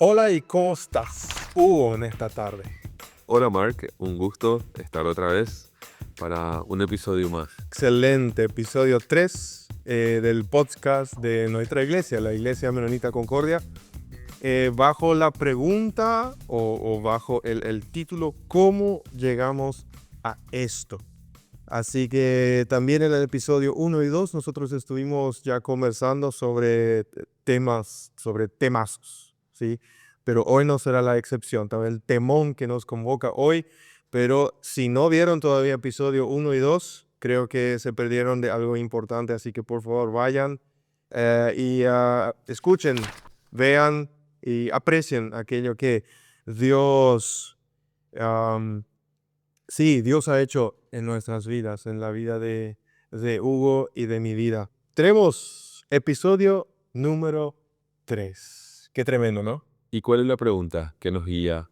Hola, ¿y cómo estás, Hugo, en esta tarde? Hola Mark, un gusto estar otra vez para un episodio más. Excelente, episodio 3 del podcast de nuestra iglesia, la Iglesia Menonita Concordia, bajo la pregunta o bajo el título ¿Cómo llegamos a esto? Así que también en el episodio 1 y 2 nosotros estuvimos ya conversando sobre temazos, ¿sí? Pero hoy no será la excepción, también el temón que nos convoca hoy. Pero si no vieron todavía episodio 1 y 2, creo que se perdieron de algo importante, así que por favor vayan y escuchen, vean y aprecien aquello que Dios... Sí, Dios ha hecho en nuestras vidas, en la vida de Hugo y de mi vida. Tenemos episodio número 3. Qué tremendo, ¿no? ¿Y cuál es la pregunta que nos guía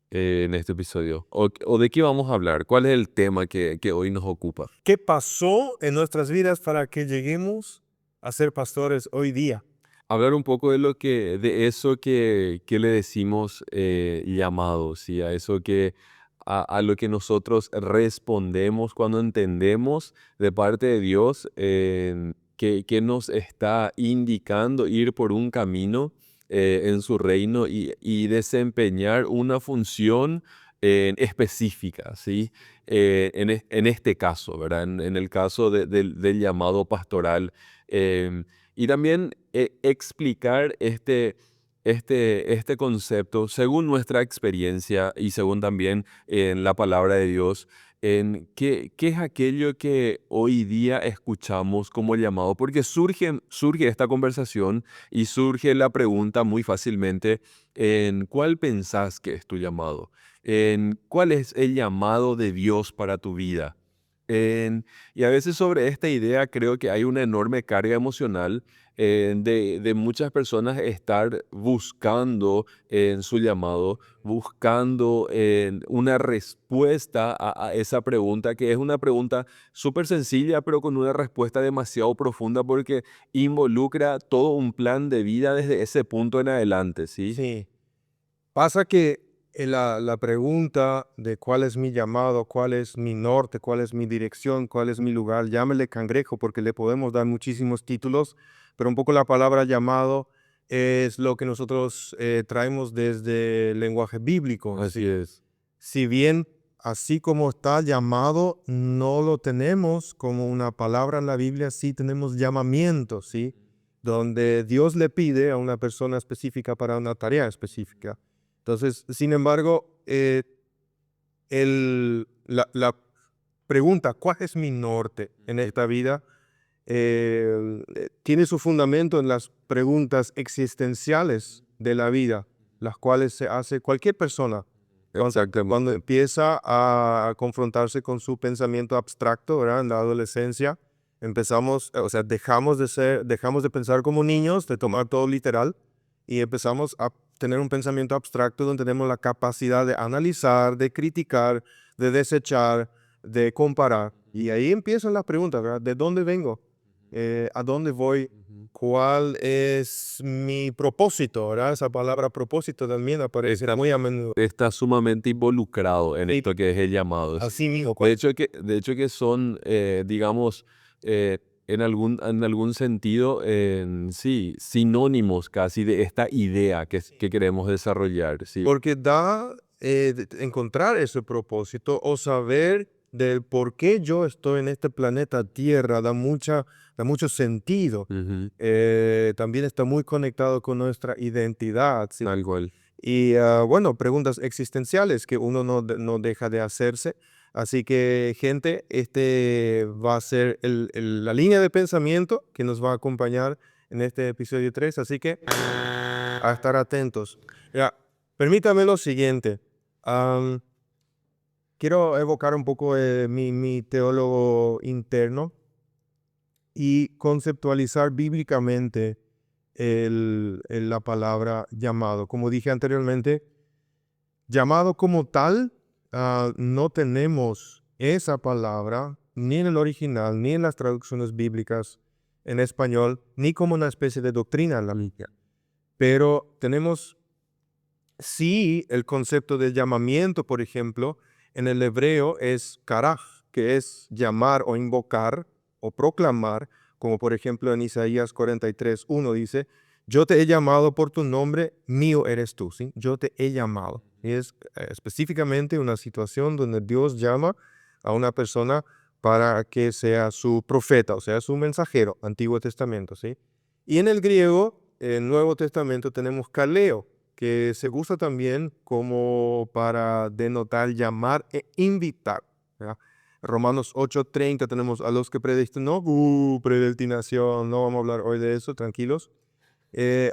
en este episodio? ¿O de qué vamos a hablar? ¿Cuál es el tema que hoy nos ocupa? ¿Qué pasó en nuestras vidas para que lleguemos a ser pastores hoy día? Hablar un poco de eso que le decimos llamado, ¿sí? A eso a lo que nosotros respondemos cuando entendemos de parte de Dios que nos está indicando ir por un camino en su reino y desempeñar una función específica, ¿sí? En este caso, ¿verdad? En el caso del llamado pastoral. Y también explicar este concepto según nuestra experiencia y según también en la palabra de Dios, en qué es aquello que hoy día escuchamos como llamado, porque surge esta conversación y surge la pregunta muy fácilmente en cuál pensás que es tu llamado, en cuál es el llamado de Dios para tu vida. Y a veces sobre esta idea creo que hay una enorme carga emocional de muchas personas estar buscando en su llamado, buscando una respuesta a esa pregunta, que es una pregunta súper sencilla, pero con una respuesta demasiado profunda porque involucra todo un plan de vida desde ese punto en adelante, ¿sí? Sí. Pasa que la pregunta de cuál es mi llamado, cuál es mi norte, cuál es mi dirección, cuál es mi lugar, llámele cangrejo porque le podemos dar muchísimos títulos, pero un poco la palabra llamado es lo que nosotros traemos desde el lenguaje bíblico. Así Sí. es. Si bien así como está llamado, no lo tenemos como una palabra en la Biblia, sí tenemos llamamiento, ¿sí? Donde Dios le pide a una persona específica para una tarea específica. Entonces, sin embargo, la pregunta, ¿cuál es mi norte en esta vida? Tiene su fundamento en las preguntas existenciales de la vida, las cuales se hace cualquier persona Exactamente. cuando empieza a confrontarse con su pensamiento abstracto, ¿verdad? En la adolescencia, empezamos, o sea, dejamos de pensar como niños, de tomar todo literal, y empezamos a tener un pensamiento abstracto donde tenemos la capacidad de analizar, de criticar, de desechar, de comparar. Y ahí empiezan las preguntas, ¿verdad? ¿De dónde vengo? ¿A dónde voy? Ujú. ¿Cuál es mi propósito? ¿Verdad? Esa palabra propósito también aparece muy a menudo. Está sumamente involucrado en Sí, esto que es el llamado. así mismo. De hecho que son, digamos, eh, en algún sentido, sí, sinónimos casi de esta idea que queremos desarrollar, ¿sí? Porque da encontrar ese propósito o saber del por qué yo estoy en este planeta Tierra da mucho sentido. Ujú. También está muy conectado con nuestra identidad, ¿sí? Tal cual. Y bueno, preguntas existenciales que uno no deja de hacerse. Así que, gente, este va a ser la línea de pensamiento que nos va a acompañar en este episodio 3. Así que a estar atentos. Ya, permítame lo siguiente. am, Quiero evocar un poco mi teólogo interno y conceptualizar bíblicamente la palabra llamado. Como dije anteriormente, llamado como tal, no tenemos esa palabra ni en el original, ni en las traducciones bíblicas en español, ni como una especie de doctrina en la Biblia. Pero tenemos Sí, el concepto de llamamiento, por ejemplo, en el hebreo es karaj, que es llamar o invocar o proclamar, como por ejemplo en Isaías 43:1 dice, yo te he llamado por tu nombre, mío eres tú, ¿sí? Yo te he llamado. Y es específicamente una situación donde Dios llama a una persona para que sea su profeta, o sea, su mensajero, Antiguo Testamento, ¿sí? Y en el griego, el Nuevo Testamento, tenemos kaleo, que se usa también como para denotar, llamar e invitar, ¿verdad? Romanos 8:30 tenemos a los que predestinó, predestinación, no vamos a hablar hoy de eso, tranquilos.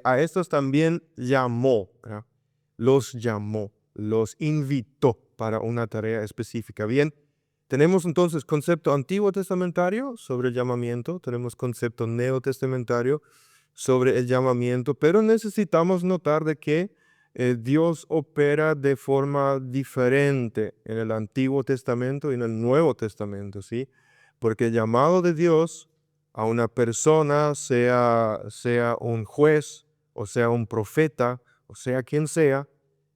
A estos también llamó, ¿verdad? Los llamó, los invitó para una tarea específica. Bien, tenemos entonces concepto antiguo testamentario sobre el llamamiento, tenemos concepto neotestamentario sobre el llamamiento, pero necesitamos notar de que Dios opera de forma diferente en el Antiguo Testamento y en el Nuevo Testamento, ¿sí? Porque el llamado de Dios a una persona, sea un juez, o sea un profeta, o sea quien sea,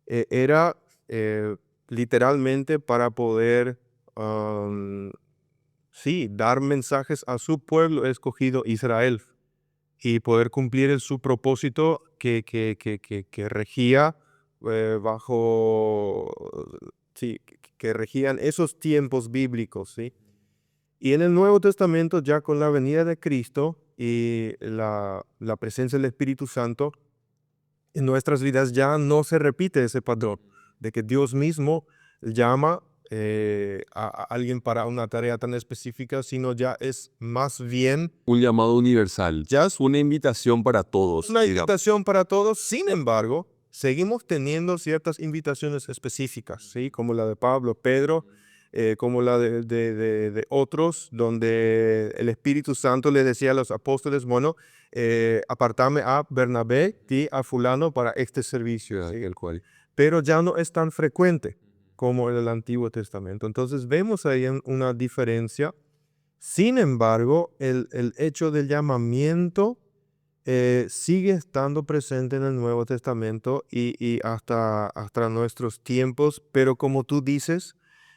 era eh, literalmente para poder, sí, dar mensajes a su pueblo escogido Israel y poder cumplir su propósito que regía bajo, sí, que regían esos tiempos bíblicos, ¿sí? Y en el Nuevo Testamento, ya con la venida de Cristo y la presencia del Espíritu Santo, en nuestras vidas ya no se repite ese patrón de que Dios mismo llama a alguien para una tarea tan específica, sino ya es más bien Un llamado universal, ya es una invitación para todos, una digamos. invitación para todos. Sin embargo, seguimos teniendo ciertas invitaciones específicas, ¿sí? Como la de Pablo, Pedro, como la de otros, donde el Espíritu Santo le decía a los apóstoles, bueno, apartame a Bernabé y a fulano para este servicio, ¿sí? El cual. Pero ya no es tan frecuente como en el Antiguo Testamento. Entonces vemos ahí una diferencia. Sin embargo, el hecho del llamamiento sigue estando presente en el Nuevo Testamento y hasta nuestros tiempos, pero como tú dices,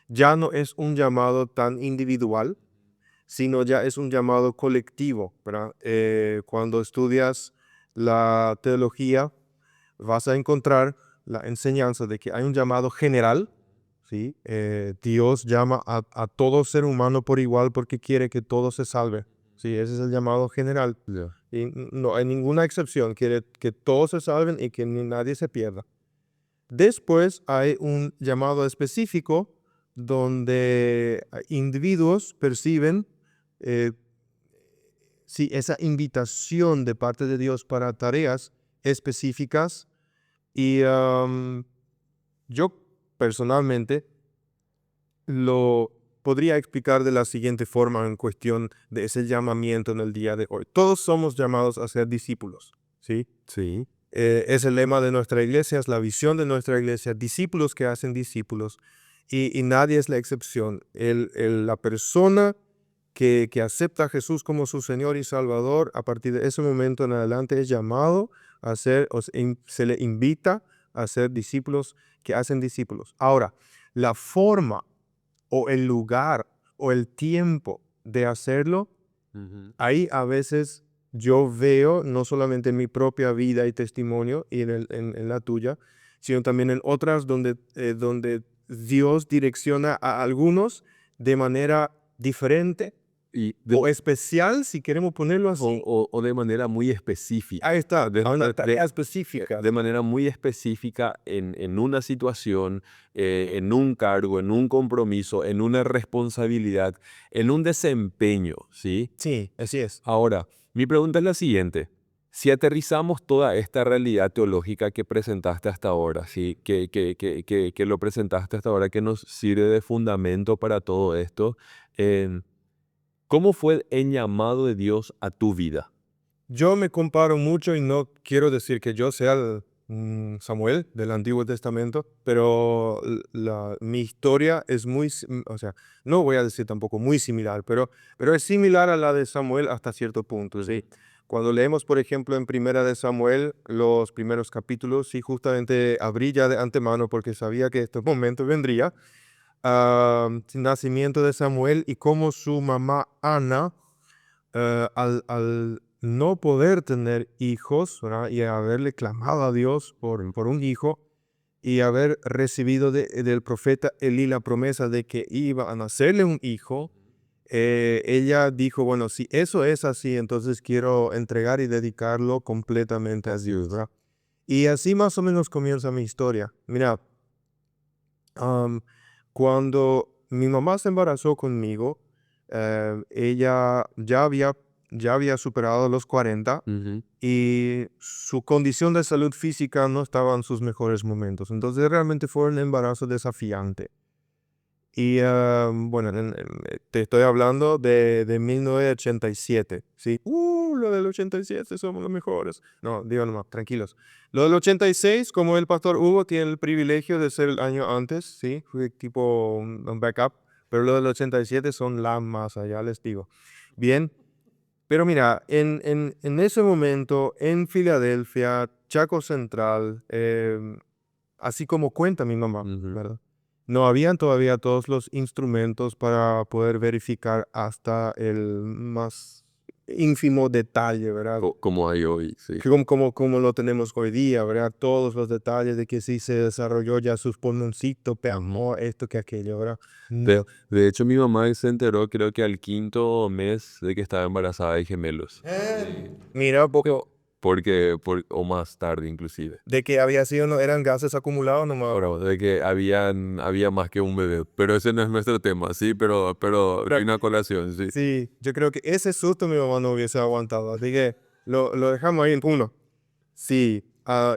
ya no es un llamado tan individual, sino ya es un llamado colectivo, ¿verdad? Cuando estudias la teología, vas a encontrar la enseñanza de que hay un llamado general, ¿sí? Dios llama a todo ser humano por igual porque quiere que todo se salve, ¿sí? Ese es el llamado general. Ya. Y no hay ninguna excepción, quiere que todos se salven y que ni nadie se pierda. Después hay un llamado específico donde individuos perciben eh, sí, esa invitación de parte de Dios para tareas específicas y yo personalmente lo podría explicar de la siguiente forma en cuestión de ese llamamiento en el día de hoy. Todos somos llamados a ser discípulos, ¿sí? Sí. Es el lema de nuestra iglesia, es la visión de nuestra iglesia, discípulos que hacen discípulos, y nadie es la excepción. La persona que acepta a Jesús como su Señor y Salvador, a partir de ese momento en adelante es llamado a ser, se le invita a ser discípulos que hacen discípulos. Ahora, la forma o el lugar o el tiempo de hacerlo, Ujú. ahí a veces yo veo, no solamente en mi propia vida y testimonio y en la tuya, sino también en otras donde Dios direcciona a algunos de manera diferente Y o especial, si queremos ponerlo así. o de manera muy específica. Ahí está, De, a una de- tarea de- específica. de manera muy específica en una situación, en un cargo, en un compromiso, en una responsabilidad, en un desempeño, ¿sí? Sí, así es. Ahora, mi pregunta es la siguiente. Si aterrizamos toda esta realidad teológica que presentaste hasta ahora, ¿sí? Que lo presentaste hasta ahora, que nos sirve de fundamento para todo esto, ¿cómo fue el llamado de Dios a tu vida? Yo me comparo mucho y no quiero decir que yo sea Samuel del Antiguo Testamento, pero mi historia es o sea, no voy a decir tampoco muy similar, pero es similar a la de Samuel hasta cierto punto, ¿sí? Cuando leemos, por ejemplo, en Primera de Samuel, los primeros capítulos, sí, justamente abrí ya de antemano porque sabía que este momento vendría, nacimiento de Samuel y cómo su mamá Ana, al no poder tener hijos, ¿verdad? Y haberle clamado a Dios por un hijo y haber recibido del profeta Elí la promesa de que iba a nacerle un hijo, ella dijo, bueno, si eso es así, entonces quiero entregar y dedicarlo completamente a Dios, ¿verdad? Y así más o menos comienza mi historia. Mira, am, cuando mi mamá se embarazó conmigo, ella ya había superado los 40 Ujú. y su condición de salud física no estaba en sus mejores momentos. Entonces realmente fue un embarazo desafiante. Y bueno, te estoy hablando de 1987, ¿sí? Lo del 87 somos los mejores. No, digo nomás, tranquilos. Lo del 86, como el pastor Hugo tiene el privilegio de ser el año antes, ¿sí? Fue tipo un backup, pero lo del 87 son la masa, ya les digo. Bien, pero mira, en ese momento, en Filadelfia, Chaco Central, así como cuenta mi mamá, Ujú. ¿verdad? No habían todavía todos los instrumentos para poder verificar hasta el más ínfimo detalle, ¿verdad? Como hay hoy, sí. Que como lo tenemos hoy día, ¿verdad? Todos los detalles de que sí se desarrolló ya sus pulmoncitos, amor, esto que aquello, ¿verdad? De, de hecho, mi mamá se enteró creo que al quinto mes de que estaba embarazada de gemelos. Sí. Mira, porque O más tarde inclusive. de que había sido, no eran gases acumulados nomás. Ahora, de que había más que un bebé. Pero ese no es nuestro tema, sí, pero hay una colación, sí. Sí, yo creo que ese susto mi mamá no hubiese aguantado, así que lo dejamos ahí en uno. Sí,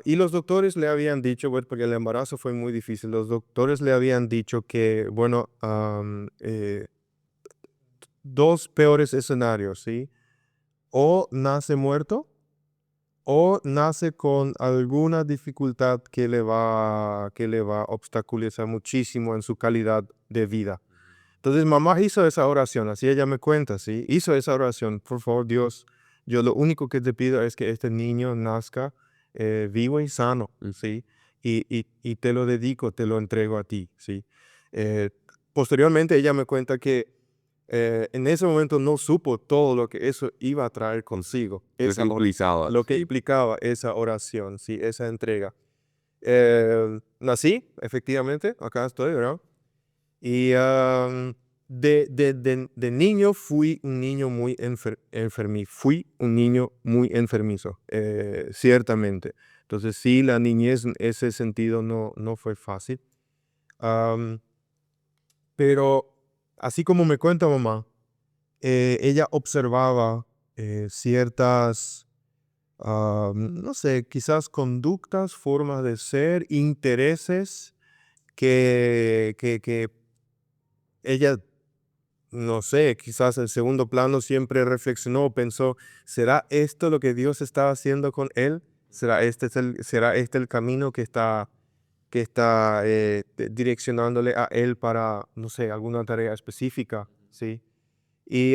y los doctores le habían dicho, bueno, porque el embarazo fue muy difícil, los doctores le habían dicho que, bueno, dos peores escenarios, ¿sí? O nace muerto o nace con alguna dificultad que le va a obstaculizar muchísimo en su calidad de vida. Entonces mamá hizo esa oración, así ella me cuenta, ¿sí? Hizo esa oración, por favor, Dios, yo lo único que te pido es que este niño nazca vivo y sano, ¿sí? Y te lo dedico, te lo entrego a ti, ¿sí? Eh, Posteriormente ella me cuenta que en ese momento no supo todo lo que eso iba a traer consigo, Lo que implicaba, lo que sí. implicaba esa oración, ¿sí? Esa entrega. Nací, efectivamente, acá estoy, ¿verdad? Y de niño fui un niño muy enfermizo. Fui un niño muy enfermizo, ciertamente. Entonces sí, la niñez en ese sentido no fue fácil. Am, pero así como me cuenta mamá, ella observaba ciertas, no sé, quizás conductas, formas de ser, intereses que ella, no sé, quizás en segundo plano siempre reflexionó, pensó, ¿será esto lo que Dios estaba haciendo con él? ¿Será este el camino que está direccionándole a él para, no sé, alguna tarea específica? ¿Sí? Y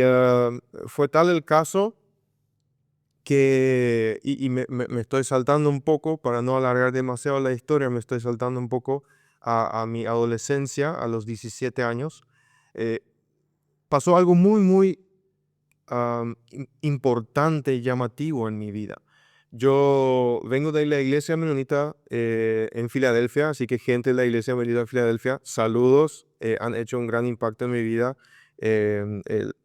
fue tal el caso que, y me estoy saltando un poco, para no alargar demasiado la historia, me estoy saltando un poco a mi adolescencia, a los 17 años. eh, Pasó algo muy, muy importante y llamativo en mi vida. Yo vengo de la iglesia menonita en Filadelfia, así que gente de la iglesia menonita de Filadelfia, saludos, han hecho un gran impacto en mi vida.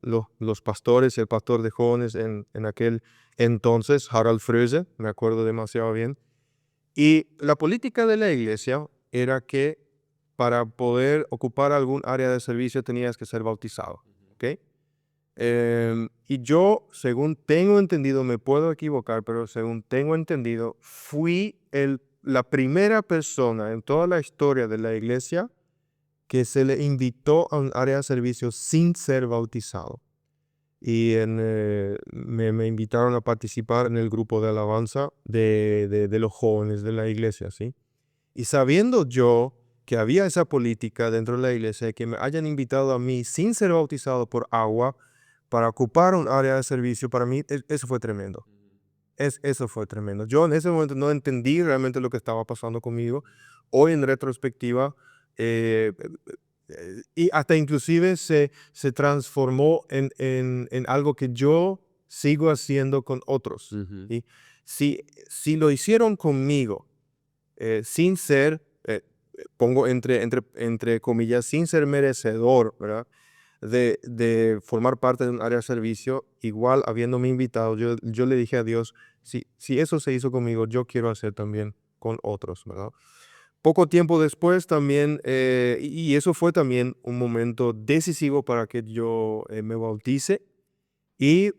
Los pastores, el pastor de jóvenes en aquel entonces, Harald Fröse, me acuerdo demasiado bien. Y la política de la iglesia era que para poder ocupar algún área de servicio tenías que ser bautizado. ¿Ok? Y yo, según tengo entendido, me puedo equivocar, pero según tengo entendido, fui la primera persona en toda la historia de la iglesia que se le invitó a un área de servicio sin ser bautizado. Y me invitaron a participar en el grupo de alabanza de los jóvenes de la iglesia, ¿sí? Y sabiendo yo que había esa política dentro de la iglesia, que me hayan invitado a mí sin ser bautizado por agua para ocupar un área de servicio, para mí eso fue tremendo. Eso fue tremendo. Yo en ese momento no entendí realmente lo que estaba pasando conmigo. Hoy en retrospectiva, eh, y hasta inclusive se transformó en algo que yo sigo haciendo con otros. Ujú, ¿Sí? Si lo hicieron conmigo, sin ser, pongo entre comillas, sin ser merecedor, ¿verdad? De formar parte de un área de servicio, igual habiéndome invitado, yo le dije a Dios, si eso se hizo conmigo, yo quiero hacer también con otros, ¿verdad? Poco tiempo después también, y eso fue también un momento decisivo para que yo me bautice y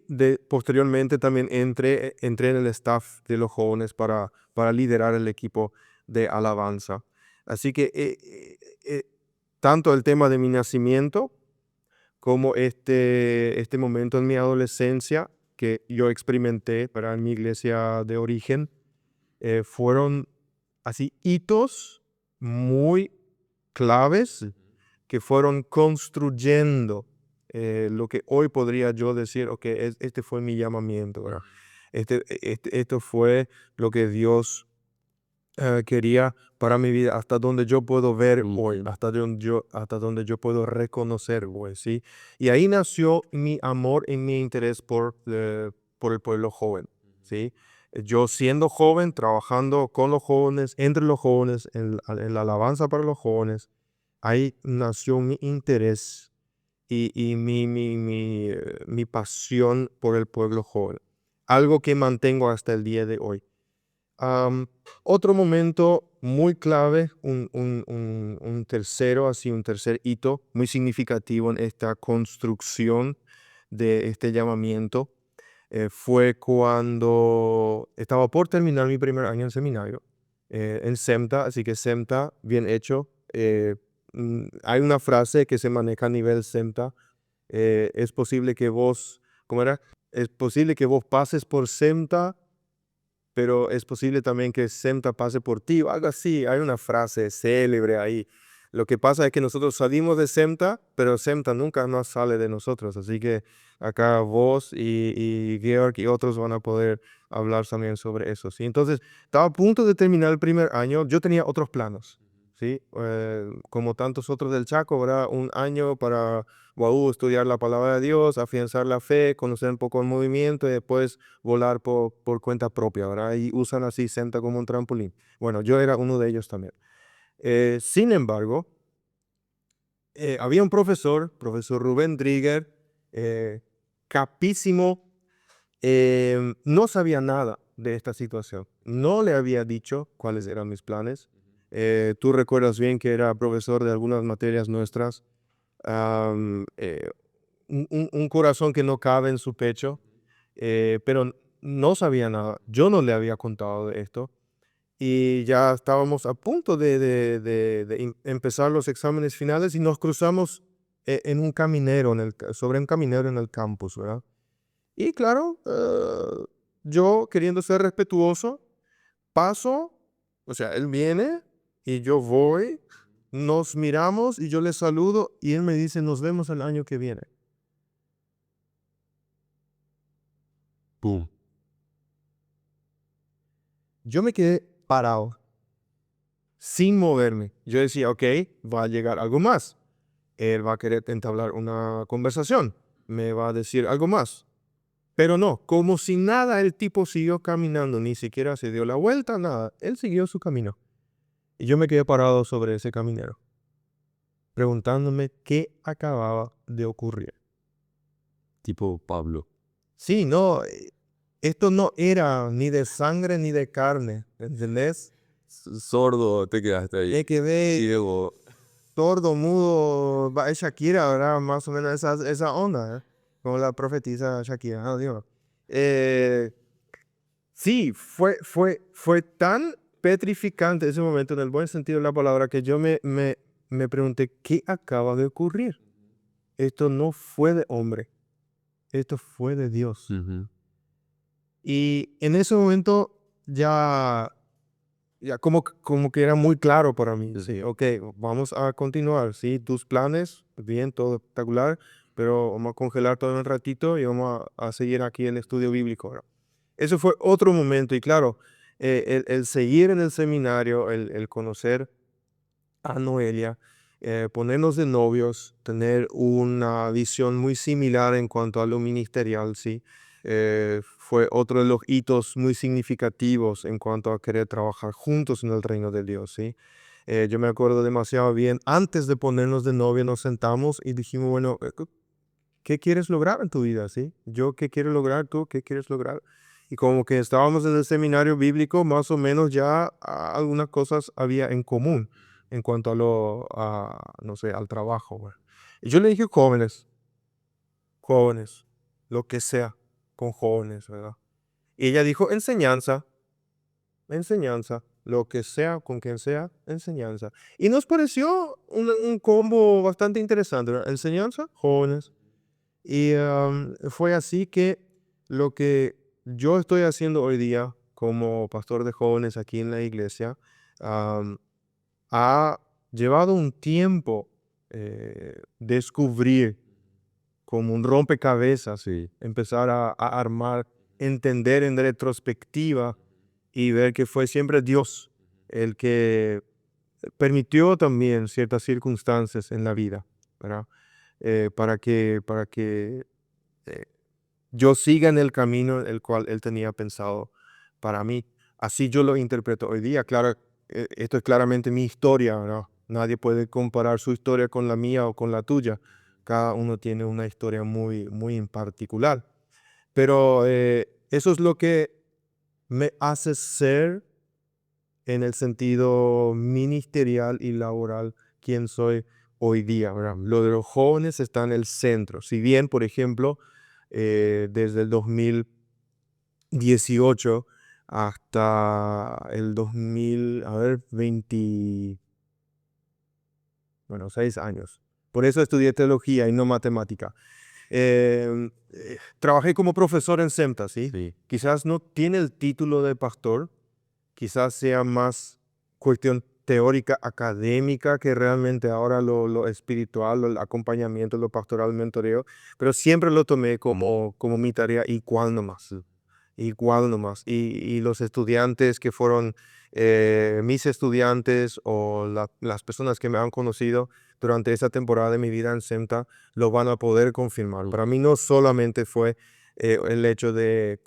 posteriormente también entré en el staff de los jóvenes para liderar el equipo de alabanza. Así que tanto el tema de mi nacimiento como este momento en mi adolescencia que yo experimenté para mi iglesia de origen, fueron así hitos muy claves ujú, que fueron construyendo lo que hoy podría yo decir, ok, este fue mi llamamiento, ¿verdad? ujú, Esto fue lo que Dios quería para mi vida, hasta donde yo puedo ver hoy, ujú, hasta donde yo puedo reconocer hoy, ¿sí? Y ahí nació mi amor y mi interés por el pueblo joven, ¿sí? Yo siendo joven, trabajando con los jóvenes, entre los jóvenes, en la alabanza para los jóvenes, ahí nació mi interés y mi pasión por el pueblo joven, algo que mantengo hasta el día de hoy. Am, Otro momento muy clave, un tercero, así un tercer hito muy significativo en esta construcción de este llamamiento, fue cuando estaba por terminar mi primer año en seminario, en SEMTA, así que SEMTA, bien hecho. Hay una frase que se maneja a nivel SEMTA, es posible que vos, ¿cómo era? Es posible que vos pases por SEMTA, pero es posible también que SEMTA pase por ti o algo así. Hay una frase célebre ahí. Lo que pasa es que nosotros salimos de SEMTA, pero SEMTA nunca más sale de nosotros. Así que acá vos y Georg y otros van a poder hablar también sobre eso, ¿sí? Entonces, estaba a punto de terminar el primer año. Yo tenía otros planos, ¿sí? Como tantos otros del Chaco, ¿verdad? Un año para estudiar la palabra de Dios, afianzar la fe, conocer un poco el movimiento y después volar por cuenta propia, ¿verdad? Y usan así SEMTA como un trampolín. Bueno, yo era uno de ellos también. Sin embargo, había un profesor Rubén Drieger, capísimo, no sabía nada de esta situación. No le había dicho cuáles eran mis planes. Tú recuerdas bien que era profesor de algunas materias nuestras. am, eh, un corazón que no cabe en su pecho, pero no sabía nada. Yo no le había contado de esto y ya estábamos a punto de empezar los exámenes finales y nos cruzamos en un caminero, sobre un caminero en el campus, ¿verdad? Y claro, yo queriendo ser respetuoso, paso, o sea, él viene y yo voy, nos miramos y yo le saludo y él me dice, nos vemos el año que viene. pum, Yo me quedé parado, sin moverme. Yo decía, ok, va a llegar algo más. Él va a querer entablar una conversación. Me va a decir algo más. Pero no, como si nada, el tipo siguió caminando, ni siquiera se dio la vuelta, nada. Él siguió su camino. Y yo me quedé parado sobre ese caminero, preguntándome qué acababa de ocurrir. tipo Pablo. Sí, no, esto no era ni de sangre ni de carne, ¿entendés? Sordo, te quedaste ahí. Me quedé Ciego. sordo, mudo, es Shakira, ¿verdad? Más o menos esa onda, ¿eh? Como la profetisa Shakira, no digo. Eh, sí, fue tan petrificante ese momento, en el buen sentido de la palabra, que yo me pregunté, ¿qué acaba de ocurrir? Esto no fue de hombre, esto fue de Dios. Ujú, Y en ese momento ya como que era muy claro para mí, sí, ujú. ok, vamos a continuar, sí, tus planes, bien, todo espectacular, pero vamos a congelar todo en un ratito y vamos a seguir aquí el estudio bíblico, ¿verdad? Eso fue otro momento y claro, el seguir en el seminario, el conocer a Noelia, ponernos de novios, tener una visión muy similar en cuanto a lo ministerial, ¿sí? Fue otro de los hitos muy significativos en cuanto a querer trabajar juntos en el reino de Dios, ¿sí? Yo me acuerdo demasiado bien, antes de ponernos de novio nos sentamos y dijimos, bueno, ¿qué quieres lograr en tu vida, sí? Yo, ¿qué quiero lograr? ¿Tú, qué quieres lograr? Y como que estábamos en el seminario bíblico, más o menos ya algunas cosas había en común en cuanto no sé, al trabajo, ¿verdad? Y yo le dije jóvenes, jóvenes, lo que sea, con jóvenes, ¿verdad? Y ella dijo enseñanza, enseñanza, lo que sea, con quien sea, enseñanza. Y nos pareció un combo bastante interesante, ¿verdad? Enseñanza, jóvenes. Y fue así que lo que yo estoy haciendo hoy día como pastor de jóvenes aquí en la iglesia, am, ha llevado un tiempo descubrir como un rompecabezas, Sí. empezar a armar, entender en retrospectiva y ver que fue siempre Dios el que permitió también ciertas circunstancias en la vida, ¿verdad? Para que eh, yo siga en el camino el cual Él tenía pensado para mí. Así yo lo interpreto hoy día. Claro, esto es claramente mi historia, ¿no? Nadie puede comparar su historia con la mía o con la tuya. Cada uno tiene una historia muy, muy en particular. Pero eso es lo que me hace ser en el sentido ministerial y laboral quien soy hoy día, ¿verdad? Lo de los jóvenes está en el centro. Si bien, por ejemplo, desde el 2018 hasta el 2000, a ver, 20, bueno, 6 años. Por eso estudié teología y no matemática. Trabajé como profesor en SEMTA, ¿sí? Sí. Quizás no tiene el título de pastor, quizás sea más cuestión teórica, académica, que realmente ahora lo espiritual, el acompañamiento, lo pastoral, el mentoreo, pero siempre lo tomé como mi tarea igual nomás, igual nomás. Y los estudiantes que fueron mis estudiantes o las personas que me han conocido durante esa temporada de mi vida en SEMTA lo van a poder confirmar. Para Ujú. mí no solamente fue el hecho de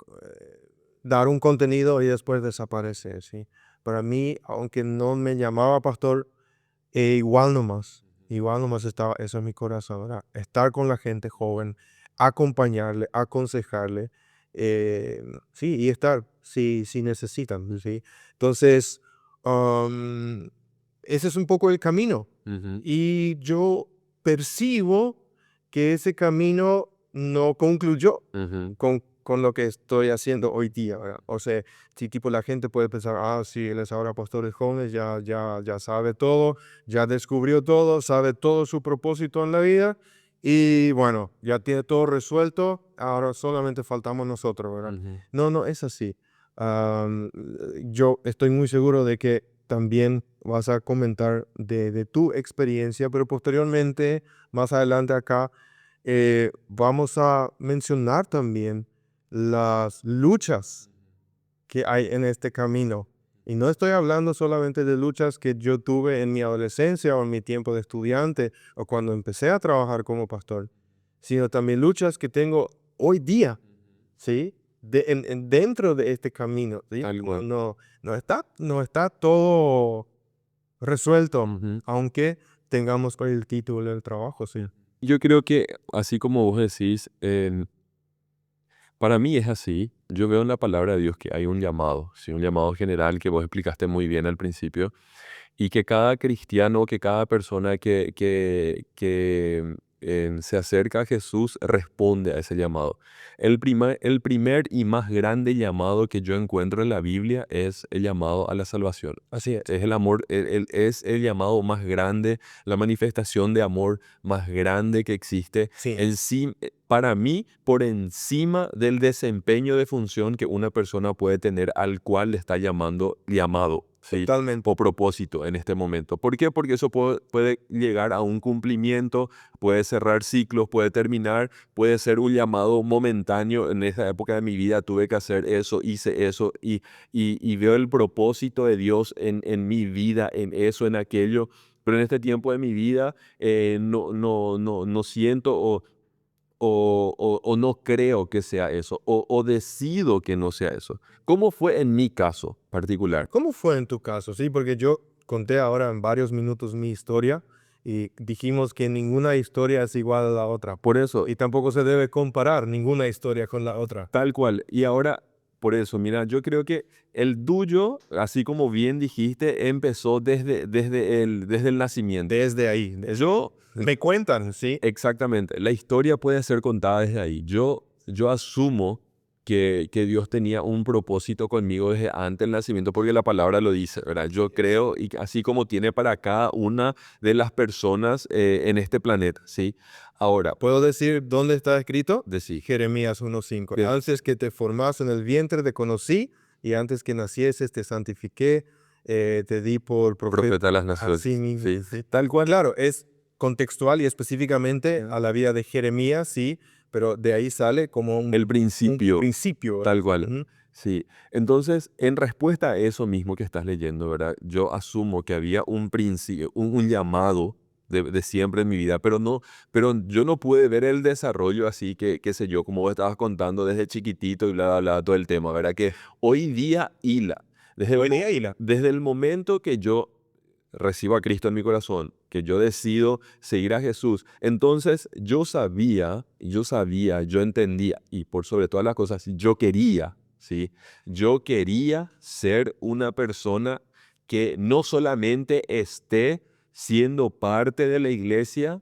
dar un contenido y después desaparecer, ¿sí? Para mí, aunque no me llamaba pastor, igual nomás estaba eso en mi corazón, ¿verdad? Estar con la gente joven, acompañarle, aconsejarle, sí, y estar si necesitan, ¿sí? Entonces, am, ese es un poco el camino. Ujú. Y yo percibo que ese camino no concluyó Ujú. con lo que estoy haciendo hoy día, ¿verdad? O sea, si tipo la gente puede pensar, sí, él es ahora pastor de jóvenes, ya sabe todo, ya descubrió todo, sabe todo su propósito en la vida y bueno, ya tiene todo resuelto, ahora solamente faltamos nosotros, ¿verdad? Ujú. No, no es así. Am, yo estoy muy seguro de que también vas a comentar de tu experiencia, pero posteriormente, más adelante acá, vamos a mencionar también las luchas que hay en este camino. Y no estoy hablando solamente de luchas que yo tuve en mi adolescencia o en mi tiempo de estudiante o cuando empecé a trabajar como pastor, sino también luchas que tengo hoy día, ¿sí? Dentro de este camino, ¿sí? Tal cual. No está todo resuelto, Ujú. aunque tengamos hoy el título del trabajo, sí. Yo creo que, así como vos decís, para mí es así. Yo veo en la palabra de Dios que hay un llamado, sí, un llamado general que vos explicaste muy bien al principio, y que cada cristiano, que cada persona que se acerca a Jesús responde a ese llamado. El primer y más grande llamado que yo encuentro en la Biblia es el llamado a la salvación. Así es. Es el amor, es el llamado más grande, la manifestación de amor más grande que existe. Sí, Para mí, por encima del desempeño de función que una persona puede tener al cual le está llamado. ¿sí? Totalmente. O propósito en este momento. ¿Por qué? Porque eso puede llegar a un cumplimiento, puede cerrar ciclos, puede terminar, puede ser un llamado momentáneo. En esa época de mi vida tuve que hacer eso, hice eso y veo el propósito de Dios en mi vida, en eso, en aquello. Pero en este tiempo de mi vida no siento o no creo que sea eso, o decido que no sea eso. ¿Cómo fue en mi caso particular? ¿Cómo fue en tu caso? Sí, porque yo conté ahora en varios minutos mi historia y dijimos que ninguna historia es igual a la otra. Por eso, Y tampoco se debe comparar ninguna historia con la otra. tal cual. Y ahora, por eso, mira, yo creo que el tuyo, así como bien dijiste, empezó desde el nacimiento. Desde ahí. Yo, Me cuentan, sí. exactamente, la historia puede ser contada desde ahí. Yo asumo que Dios tenía un propósito conmigo desde antes del nacimiento, porque la palabra lo dice, ¿verdad? Yo creo, y así como tiene para cada una de las personas en este planeta, ¿sí? Ahora, ¿Puedo decir dónde está escrito? decí, Jeremías 1:5. que Antes que te formas en el vientre te conocí y antes que nacieses te santifiqué, te di por profeta. profeta de las Así naciones, mismo. ¿sí? Sí. Tal cual, Claro, es contextual y específicamente a la vida de Jeremías, sí, pero de ahí sale como el un principio, principio, ¿verdad? tal cual. Ujú. Sí, entonces, en respuesta a eso mismo que estás leyendo, ¿verdad? Yo asumo que había un principio, un llamado de siempre en mi vida, pero yo no pude ver el desarrollo así que, qué sé yo, como vos estabas contando desde chiquitito y bla, bla, bla, todo el tema, ¿verdad? Que hoy día hila, desde Hoy día, Hila. desde el momento que yo recibo a Cristo en mi corazón, que yo decido seguir a Jesús, entonces yo entendía y por sobre todas las cosas, yo quería, ¿sí? Yo quería ser una persona que no solamente esté siendo parte de la iglesia,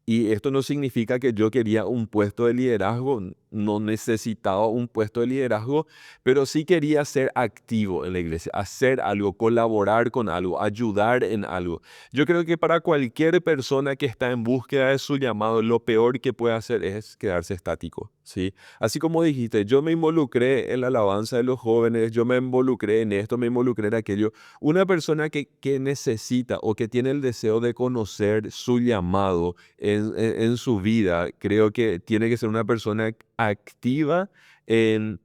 y esto no significa que yo quería un puesto de liderazgo, no necesitaba un puesto de liderazgo, pero sí quería ser activo en la iglesia, hacer algo, colaborar con algo, ayudar en algo. Yo creo que para cualquier persona que está en búsqueda de su llamado, lo peor que puede hacer es quedarse estático, ¿sí? Así como dijiste, yo me involucré en la alabanza de los jóvenes, yo me involucré en esto, me involucré en aquello. Una persona que necesita o que tiene el deseo de conocer su llamado, en su vida, creo que tiene que ser una persona activa en,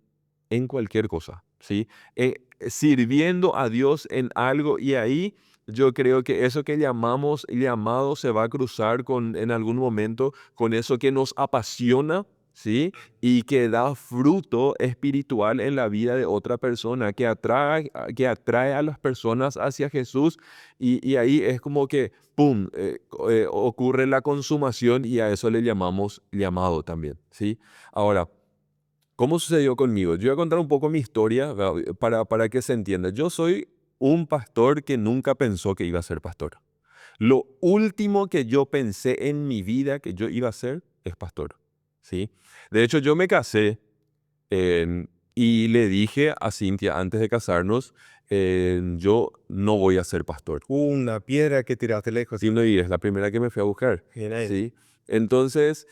en cualquier cosa, ¿sí? Sirviendo a Dios en algo y ahí yo creo que eso que llamamos llamado se va a cruzar con, en algún momento con eso que nos apasiona, ¿sí? Y que da fruto espiritual en la vida de otra persona, que atrae a las personas hacia Jesús y ahí es como que, ¡pum!, ocurre la consumación y a eso le llamamos llamado también, ¿sí? Ahora, ¿cómo sucedió conmigo? Yo voy a contar un poco mi historia, ¿verdad? Para que se entienda. Yo soy un pastor que nunca pensó que iba a ser pastor. Lo último que yo pensé en mi vida que yo iba a ser es pastor, ¿sí? De hecho, yo me casé y le dije a Cintia antes de casarnos, yo no voy a ser pastor. Una piedra que tiraste lejos. Y es la primera que me fui a buscar, Bien ahí. ¿sí? Entonces,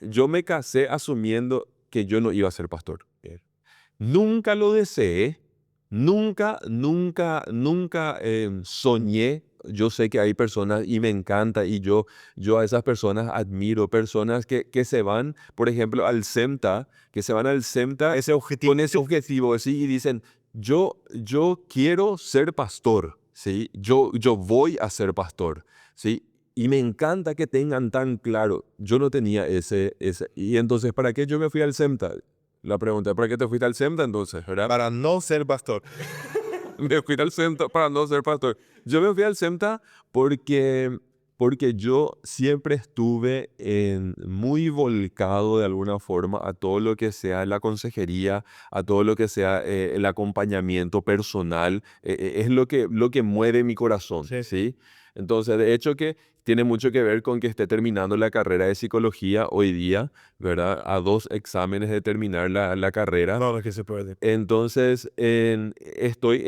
yo me casé asumiendo que yo no iba a ser pastor. Bien. Nunca lo deseé, nunca soñé. Yo sé que hay personas y me encanta y yo a esas personas admiro, personas que se van, por ejemplo, al SEMTA, que se van al SEMTA Ese objetivo. con ese objetivo, ¿sí? Y dicen, yo quiero ser pastor, ¿sí? Yo voy a ser pastor, ¿sí? Y me encanta que tengan tan claro, yo no tenía ese. Y entonces, ¿para qué yo me fui al SEMTA? La pregunta, ¿para qué te fuiste al SEMTA entonces, verdad? Para no ser pastor. Me fui al SEMTA para no ser pastor. Yo me fui al SEMTA porque yo siempre estuve muy volcado de alguna forma a todo lo que sea la consejería, a todo lo que sea el acompañamiento personal. Es lo que mueve mi corazón, Sí. ¿sí? Entonces, de hecho que tiene mucho que ver con que esté terminando la carrera de psicología hoy día, ¿verdad? A 2 exámenes de terminar la carrera. No, que se puede. Entonces, estoy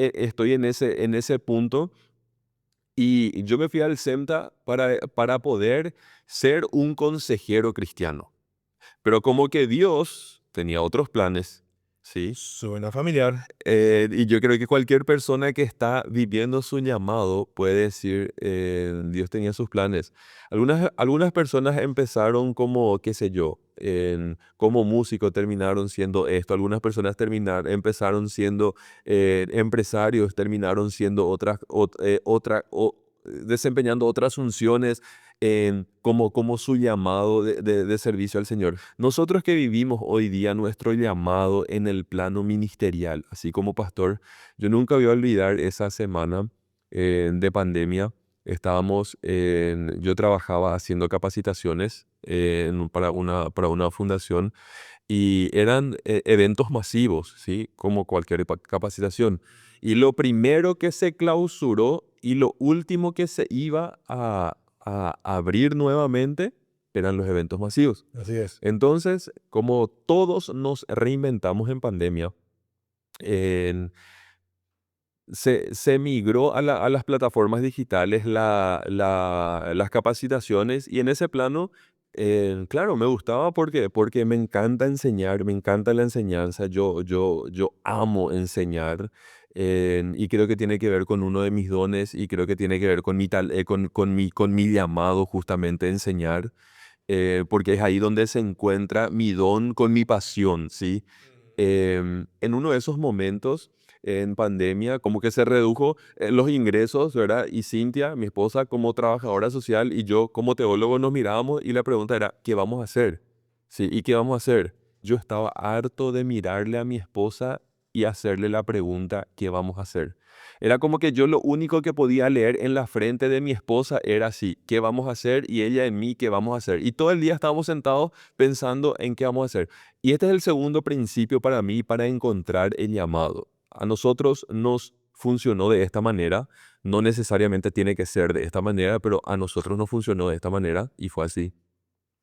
en ese punto y yo me fui al SEMTA para poder ser un consejero cristiano. Pero como que Dios tenía otros planes, ¿sí? Suena familiar. Y yo creo que cualquier persona que está viviendo su llamado puede decir, Dios tenía sus planes. Algunas personas empezaron como, qué sé yo, como músico terminaron siendo esto. Algunas personas empezaron siendo empresarios, terminaron siendo desempeñando otras funciones como su llamado de servicio al Señor. Nosotros que vivimos hoy día nuestro llamado en el plano ministerial, así como pastor, yo nunca voy a olvidar esa semana de pandemia. Yo trabajaba haciendo capacitaciones para una fundación y eran eventos masivos, ¿sí? Como cualquier capacitación. Y lo primero que se clausuró y lo último que se iba a abrir nuevamente eran los eventos masivos. Así es. Entonces, como todos nos reinventamos en pandemia, en- se migró a las plataformas digitales las capacitaciones y en ese plano, claro, me gustaba porque me encanta enseñar, me encanta la enseñanza, yo amo enseñar y creo que tiene que ver con uno de mis dones y creo que tiene que ver con mi llamado justamente a enseñar, porque es ahí donde se encuentra mi don con mi pasión, ¿sí? En uno de esos momentos, en pandemia, como que se redujo los ingresos, ¿verdad? Y Cintia, mi esposa, como trabajadora social y yo como teólogo nos mirábamos y la pregunta era, ¿qué vamos a hacer? ¿Sí? ¿Y qué vamos a hacer? Yo estaba harto de mirarle a mi esposa y hacerle la pregunta, ¿qué vamos a hacer? Era como que yo lo único que podía leer en la frente de mi esposa era así, ¿qué vamos a hacer? Y ella en mí, ¿qué vamos a hacer? Y todo el día estábamos sentados pensando en qué vamos a hacer. Y este es el segundo principio para mí para encontrar el llamado. A nosotros nos funcionó de esta manera, no necesariamente tiene que ser de esta manera, pero a nosotros nos funcionó de esta manera y fue así.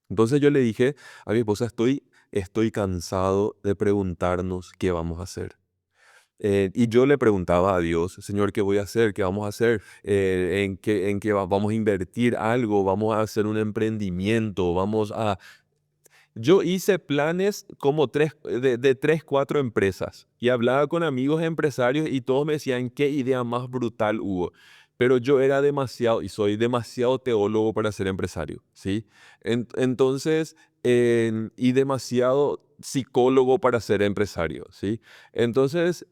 Entonces yo le dije a mi esposa, estoy cansado de preguntarnos qué vamos a hacer. Y yo le preguntaba a Dios, Señor, ¿qué voy a hacer? ¿Qué vamos a hacer? ¿En qué vamos a invertir algo? ¿Vamos a hacer un emprendimiento? Yo hice planes como de tres, cuatro empresas y hablaba con amigos empresarios y todos me decían qué idea más brutal hubo. Pero yo era demasiado y soy demasiado teólogo para ser empresario, ¿sí? Entonces, y demasiado psicólogo para ser empresario, ¿sí? Entonces,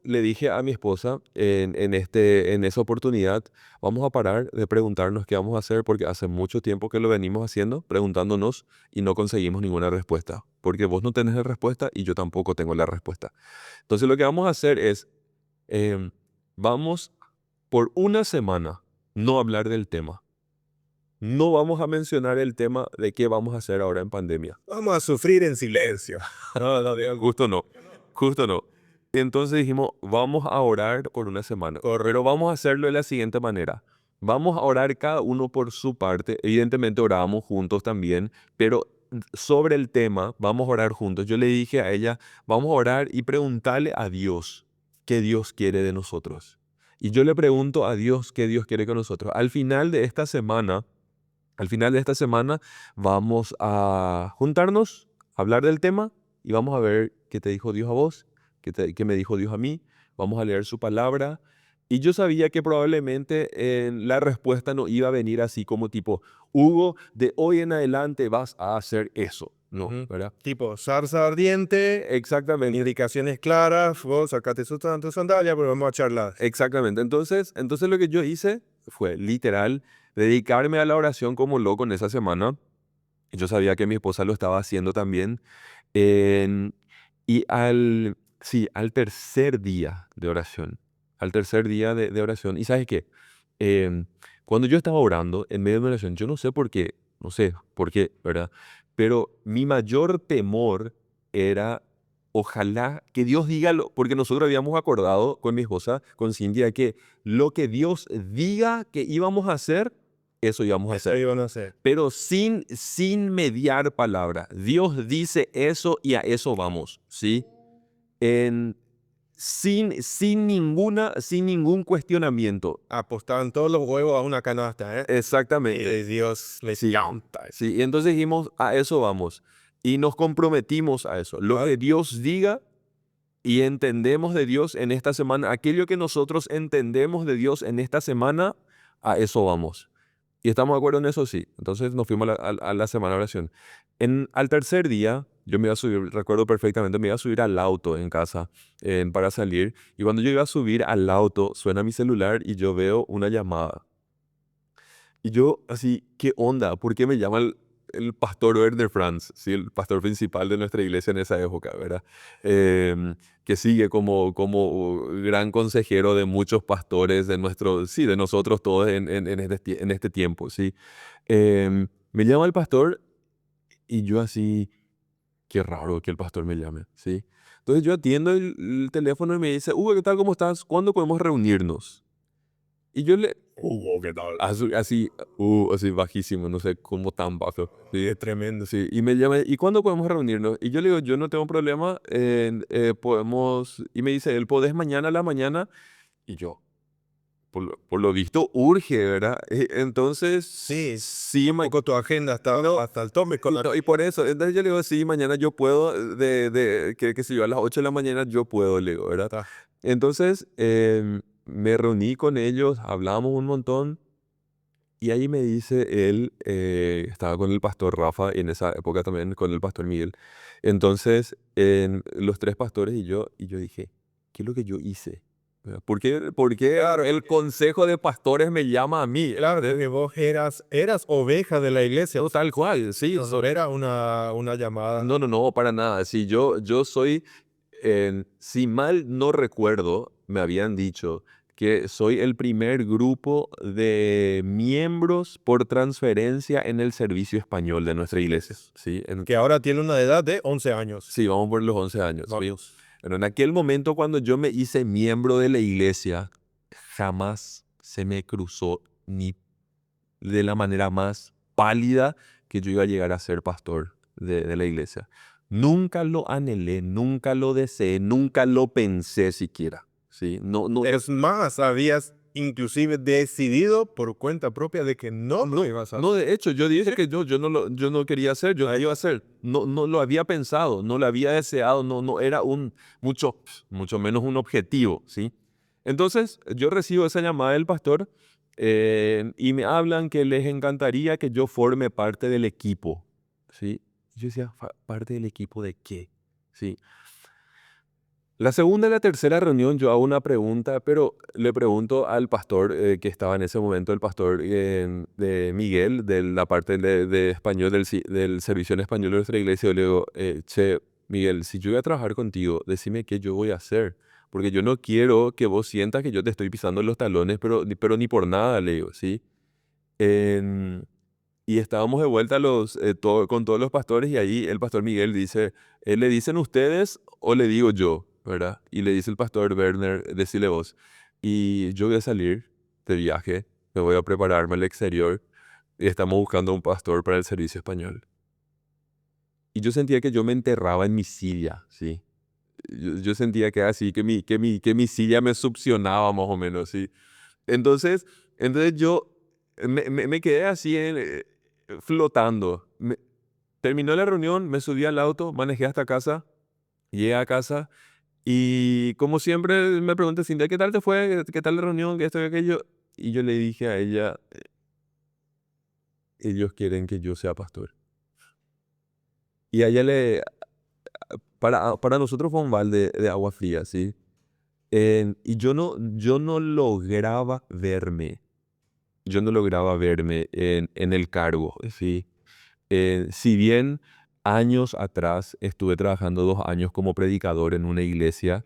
le dije a mi esposa en esa oportunidad, vamos a parar de preguntarnos qué vamos a hacer porque hace mucho tiempo que lo venimos haciendo, preguntándonos y no conseguimos ninguna respuesta. Porque vos no tenés la respuesta y yo tampoco tengo la respuesta. Entonces lo que vamos a hacer es, em, vamos por una semana no hablar del tema. No vamos a mencionar el tema de qué vamos a hacer ahora en pandemia. Vamos a sufrir en silencio. No, no, Dios. Justo no, justo no. Entonces dijimos, vamos a orar por una semana, pero Correcto. vamos a hacerlo de la siguiente manera. Vamos a orar cada uno por su parte. Evidentemente orábamos juntos también, pero sobre el tema vamos a orar juntos. Yo le dije a ella, vamos a orar y preguntarle a Dios qué Dios quiere de nosotros. Y yo le pregunto a Dios qué Dios quiere con nosotros. Al final de esta semana vamos a juntarnos, hablar del tema y vamos a ver qué te dijo Dios a vos, qué me dijo Dios a mí. Vamos a leer su palabra. Y yo sabía que probablemente la respuesta no iba a venir así como tipo, Hugo, de hoy en adelante vas a hacer eso. No, Ujú. ¿verdad? Tipo, zarza ardiente, Exactamente. indicaciones claras, vos sacate tu sandalia, pero vamos a charlar. Exactamente. Entonces lo que yo hice fue literal dedicarme a la oración como loco en esa semana. Yo sabía que mi esposa lo estaba haciendo también. En- sí, al tercer día de oración, al tercer día de oración, ¿y sabes qué? Em, Cuando yo estaba orando en medio de mi oración, yo no sé por qué, ¿verdad? Pero mi mayor temor era, ojalá que Dios diga, porque nosotros habíamos acordado con mi esposa, con Cintia, que lo que Dios diga que íbamos a hacer, eso íbamos a Eso hacer, iban a hacer. pero sin mediar palabra. Dios dice eso y a eso vamos, ¿sí? En, sin ningún cuestionamiento. Apostaban todos los huevos a una canasta, ¿eh? Y Exactamente. Dios le Sí, encanta. sí. Y entonces dijimos, a eso vamos. y nos comprometimos a eso. Lo que Dios diga y entendemos de Dios en esta semana, aquello que nosotros entendemos de Dios en esta semana, a eso vamos. Y estamos de acuerdo en eso, sí. Entonces nos fuimos a la semana de oración. Al tercer día, yo me iba a subir, recuerdo perfectamente, me iba a subir al auto en casa para salir. Y cuando yo iba a subir al auto, suena mi celular y yo veo una llamada. Y yo así, ¿qué onda? ¿Por qué me llama el pastor Werner Franz? ¿Sí? El pastor principal de nuestra iglesia en esa época, ¿verdad? Que sigue como gran consejero de muchos pastores de sí, de nosotros todos en este tiempo, ¿sí? Me llama el pastor y yo así, qué raro que el pastor me llame, ¿sí? Entonces yo atiendo el teléfono y me dice, Hugo, ¿qué tal? ¿Cómo estás? ¿Cuándo podemos reunirnos? Y yo le, Hugo, ¿qué tal? así bajísimo, no sé cómo tan bajo. Sí, es tremendo. Sí, y me llama, ¿y cuándo podemos reunirnos? Y yo le digo, yo no tengo problema, y me dice, ¿él podés mañana a la mañana? Y yo, por lo visto, urge, ¿verdad? Entonces, Sí, sí, un poco tu agenda está no, hasta el tope con y por eso, entonces yo le digo, sí, mañana yo puedo, que si yo a las 8 de la mañana yo puedo, le digo, ¿verdad? Ah, Entonces, me reuní con ellos, hablamos un montón. Y ahí me dice él, estaba con el pastor Rafa y en esa época también con el pastor Miguel. Entonces, los tres pastores y yo dije, ¿qué es lo que yo hice? ¿Verdad? ¿Por qué claro, el consejo de pastores me llama a mí? claro, de que vos eras oveja de la iglesia. No, tal cual, sí. No era una llamada. No, no, no, para nada. Sí, yo soy, si mal no recuerdo, me habían dicho que soy el primer grupo de miembros por transferencia en el servicio español de nuestra iglesia. Sí, Que ahora tiene una edad de 11 años. sí, vamos por los 11 años. No, ¿Sí? Pero en aquel momento cuando yo me hice miembro de la iglesia, jamás se me cruzó ni de la manera más pálida que yo iba a llegar a ser pastor de la iglesia. Nunca lo anhelé, nunca lo deseé, nunca lo pensé siquiera. ¿Sí? No, no, es más, habías inclusive decidido por cuenta propia de que no lo ibas a no, hacer. de hecho, yo dije que yo no quería hacer, yo no iba a hacer. No, no lo había pensado, no lo había deseado, no era mucho menos un objetivo, ¿sí? Entonces, yo recibo esa llamada del pastor y me hablan que les encantaría que yo forme parte del equipo, ¿sí? Yo decía, ¿parte del equipo de qué? ¿Sí? La segunda y la tercera reunión yo hago una pregunta, pero le pregunto al pastor que estaba en ese momento, el pastor de Miguel, de la parte de español, del servicio en español de nuestra iglesia, yo le digo, che, Miguel, si yo voy a trabajar contigo, decime qué yo voy a hacer, porque yo no quiero que vos sientas que yo te estoy pisando los talones, pero ni por nada, le digo, ¿sí? En- y estábamos de vuelta con todos los pastores y ahí el pastor Miguel dice, ¿le dicen ustedes o le digo yo? ¿Verdad? Y le dice el pastor Werner, decile vos. Y yo voy a salir de viaje, me voy a prepararme al exterior y estamos buscando un pastor para el servicio español. Y yo sentía que yo me enterraba en mi silla, ¿sí? Yo sentía que así, que mi silla me succionaba más o menos, ¿sí? Entonces, entonces yo me quedé así flotando. Terminó la reunión, me subí al auto, manejé hasta casa, llegué a casa y como siempre me pregunta Cintia, ¿qué tal te fue? ¿Qué tal la reunión? ¿Qué esto y aquello? Y yo le dije a ella, ellos quieren que yo sea pastor. Y a ella para nosotros fue un balde de agua fría, ¿sí? Y yo no lograba verme. Yo no lograba verme en el cargo, ¿sí? Si bien años atrás estuve trabajando 2 años como predicador en una iglesia,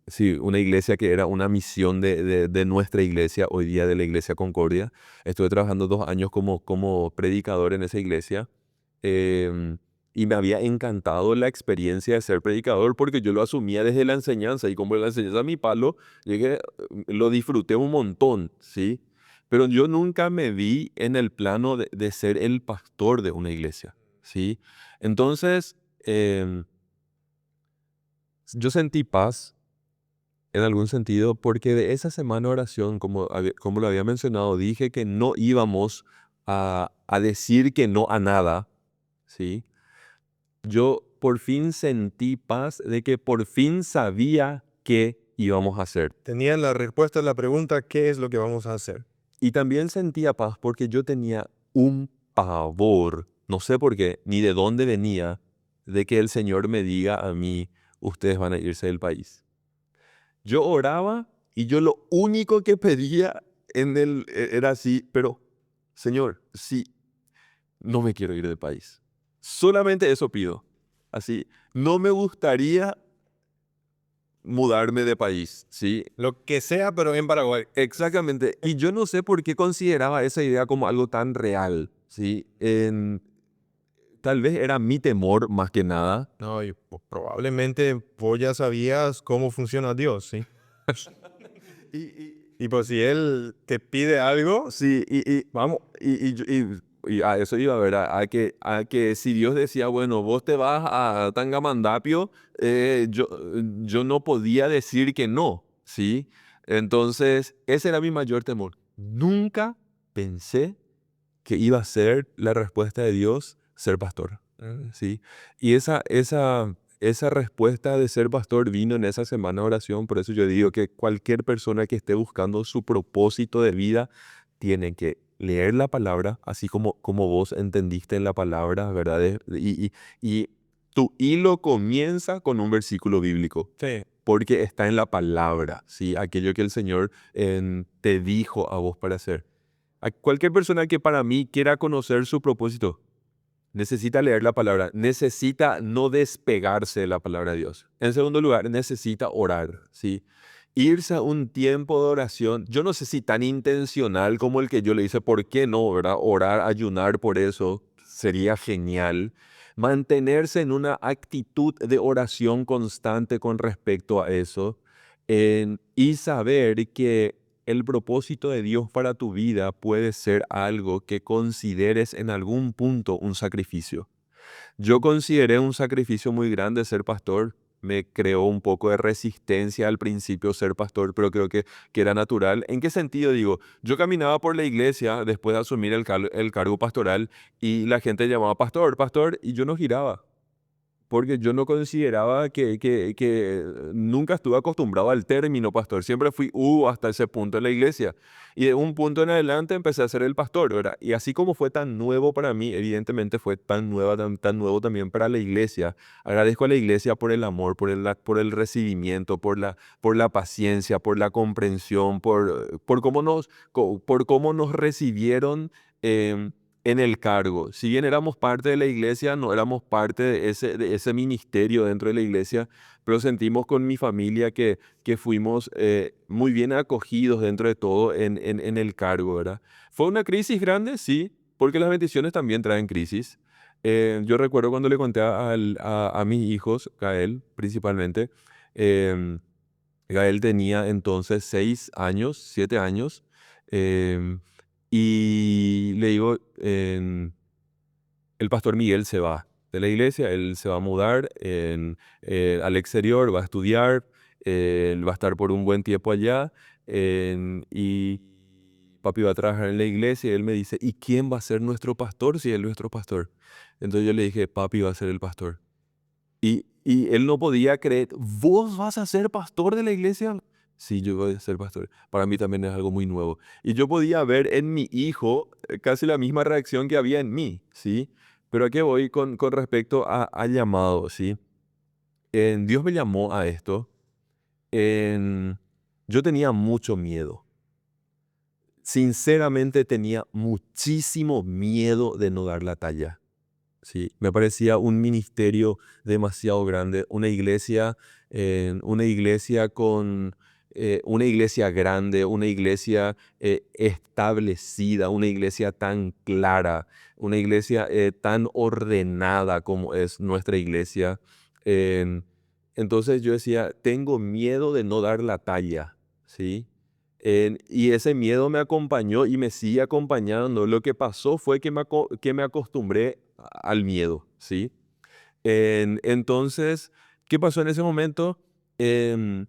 sí, una iglesia que era una misión de nuestra iglesia, hoy día de la Iglesia Concordia. Estuve trabajando 2 años como predicador en esa iglesia. em, y me había encantado la experiencia de ser predicador porque yo lo asumía desde la enseñanza y como la enseñanza a mi palo, llegué, lo disfruté un montón, ¿sí? Pero yo nunca me vi en el plano de ser el pastor de una iglesia, ¿sí? Entonces, yo sentí paz en algún sentido porque de esa semana de oración, como lo había mencionado, dije que no íbamos a decir que no a nada, ¿sí? Yo por fin sentí paz de que por fin sabía qué íbamos a hacer. Tenían la respuesta a la pregunta, ¿qué es lo que vamos a hacer? Y también sentía paz porque yo tenía un pavor, no sé por qué, ni de dónde venía, de que el Señor me diga a mí, ustedes van a irse del país. Yo oraba y yo lo único que pedía era así, pero Señor, sí, no me quiero ir del país. Solamente eso pido. Así, no me gustaría mudarme de país, ¿sí? Lo que sea, pero en Paraguay. Exactamente. Y yo no sé por qué consideraba esa idea como algo tan real, ¿sí? Tal vez era mi temor más que nada. No, y probablemente vos ya sabías cómo funciona Dios, ¿sí? Y, y- Y pues si Él te pide algo, sí, vamos. y a eso iba, ¿verdad? A que si Dios decía, bueno, vos te vas a Tangamandapio, yo no podía decir que no, ¿sí? Entonces, ese era mi mayor temor. Nunca pensé que iba a ser la respuesta de Dios ser pastor, ¿sí? Y esa respuesta de ser pastor vino en esa semana de oración, por eso yo digo que cualquier persona que esté buscando su propósito de vida tiene que leer la palabra, así como vos entendiste en la palabra, ¿verdad? Y tu hilo comienza con un versículo bíblico. Sí. Porque está en la palabra, ¿sí? Aquello que el Señor te dijo a vos para hacer. A cualquier persona que para mí quiera conocer su propósito, necesita leer la palabra, necesita no despegarse de la palabra de Dios. En segundo lugar, necesita orar, ¿sí? Irse a un tiempo de oración, yo no sé si tan intencional como el que yo le hice, ¿por qué no, verdad? Orar, ayunar por eso, sería genial. Mantenerse en una actitud de oración constante con respecto a eso y saber que el propósito de Dios para tu vida puede ser algo que consideres en algún punto un sacrificio. Yo consideré un sacrificio muy grande ser pastor. Me creó un poco de resistencia al principio ser pastor, pero creo que era natural. ¿En qué sentido digo? Yo caminaba por la iglesia después de asumir el cargo pastoral y la gente llamaba pastor, pastor, y yo no giraba porque yo no consideraba que nunca estuve acostumbrado al término pastor. Siempre fui hasta ese punto en la iglesia. Y de un punto en adelante empecé a ser el pastor, ¿verdad? Y así como fue tan nuevo para mí, evidentemente fue tan nuevo también para la iglesia. Agradezco a la iglesia por el amor, por el recibimiento, por la paciencia, por la comprensión, por cómo nos recibieron. em, en el cargo. Si bien éramos parte de la iglesia, no éramos parte de ese ministerio dentro de la iglesia, pero sentimos con mi familia que fuimos muy bien acogidos dentro de todo en el cargo, ¿verdad? ¿Fue una crisis grande? Sí, porque las bendiciones también traen crisis. Yo recuerdo cuando le conté a mis hijos, Gael principalmente, em, Gael tenía entonces 6 años, 7 años, em, y le digo, el pastor Miguel se va de la iglesia, él se va a mudar al exterior, va a estudiar, él va a estar por un buen tiempo allá, y papi va a trabajar en la iglesia, y él me dice, ¿y quién va a ser nuestro pastor si él es nuestro pastor? Entonces yo le dije, papi va a ser el pastor. Y él no podía creer, ¿vos vas a ser pastor de la iglesia? Sí, yo voy a ser pastor. Para mí también es algo muy nuevo. Y yo podía ver en mi hijo casi la misma reacción que había en mí, ¿sí? Pero ¿a qué voy con respecto al llamado, ¿sí? Dios me llamó a esto. Yo tenía mucho miedo. Sinceramente tenía muchísimo miedo de no dar la talla. Sí, me parecía un ministerio demasiado grande, una iglesia una iglesia grande, una iglesia establecida, una iglesia tan clara, una iglesia tan ordenada como es nuestra iglesia. En- entonces yo decía, tengo miedo de no dar la talla, ¿sí? Y ese miedo me acompañó y me sigue acompañando. Lo que pasó fue que me acostumbré al miedo, ¿sí? Entonces, ¿qué pasó en ese momento? Em,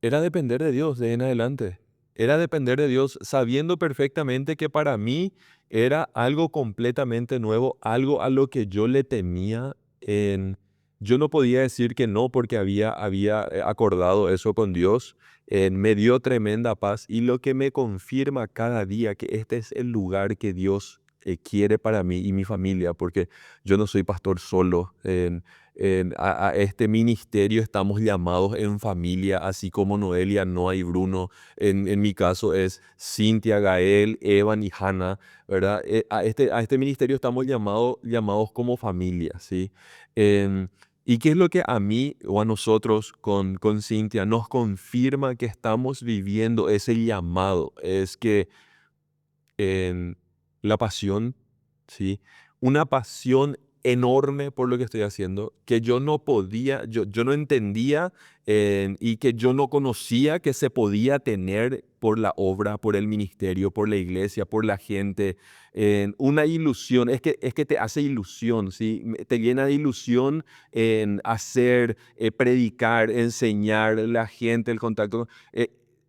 Era depender de Dios de en adelante. Era depender de Dios, sabiendo perfectamente que para mí era algo completamente nuevo, algo a lo que yo le temía. Yo no podía decir que no porque había acordado eso con Dios. Me dio tremenda paz y lo que me confirma cada día que este es el lugar que Dios quiere para mí y mi familia, porque yo no soy pastor solo. A este ministerio estamos llamados en familia, así como Noelia, Noah y Bruno. En mi caso es Cintia, Gael, Evan y Hannah, ¿verdad? A este ministerio estamos llamados como familia, ¿sí? Em, ¿Y qué es lo que a mí o a nosotros con Cintia nos confirma que estamos viviendo ese llamado? Es que en la pasión, ¿sí? Una pasión enorme por lo que estoy haciendo, que yo no podía, yo no entendía y que yo no conocía que se podía tener por la obra, por el ministerio, por la iglesia, por la gente. Una ilusión, es que te hace ilusión, ¿sí? Te llena de ilusión en hacer, predicar, enseñar, la gente, el contacto.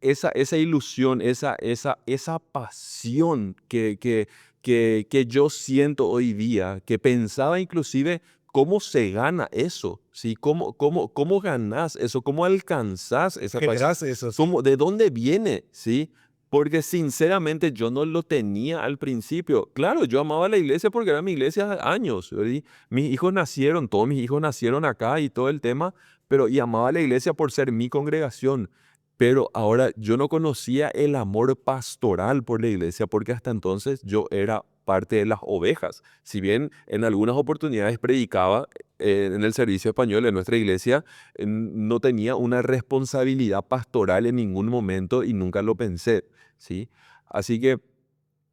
Esa ilusión, esa pasión que yo siento hoy día, que pensaba inclusive cómo se gana eso, ¿sí? ¿Cómo ganas eso? ¿Cómo alcanzas esa pasión? Generas eso. ¿De dónde viene? ¿Sí? Porque sinceramente yo no lo tenía al principio. Claro, yo amaba la iglesia porque era mi iglesia hace años, ¿sí? Mis hijos nacieron, todos mis hijos nacieron acá y todo el tema, pero y amaba la iglesia por ser mi congregación. Pero ahora yo no conocía el amor pastoral por la iglesia porque hasta entonces yo era parte de las ovejas. Si bien en algunas oportunidades predicaba en el servicio español en nuestra iglesia, no tenía una responsabilidad pastoral en ningún momento y nunca lo pensé, ¿sí? Así que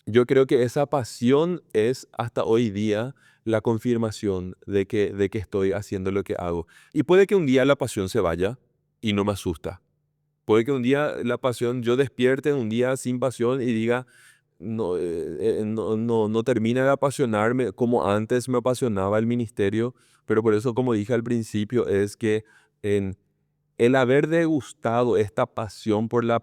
yo creo que esa pasión es hasta hoy día la confirmación de que estoy haciendo lo que hago. Y puede que un día la pasión se vaya y no me asusta. Puede que un día la pasión, yo despierte un día sin pasión y diga, no, no termina de apasionarme como antes me apasionaba el ministerio, pero por eso, como dije al principio, es que en el haber degustado esta pasión por la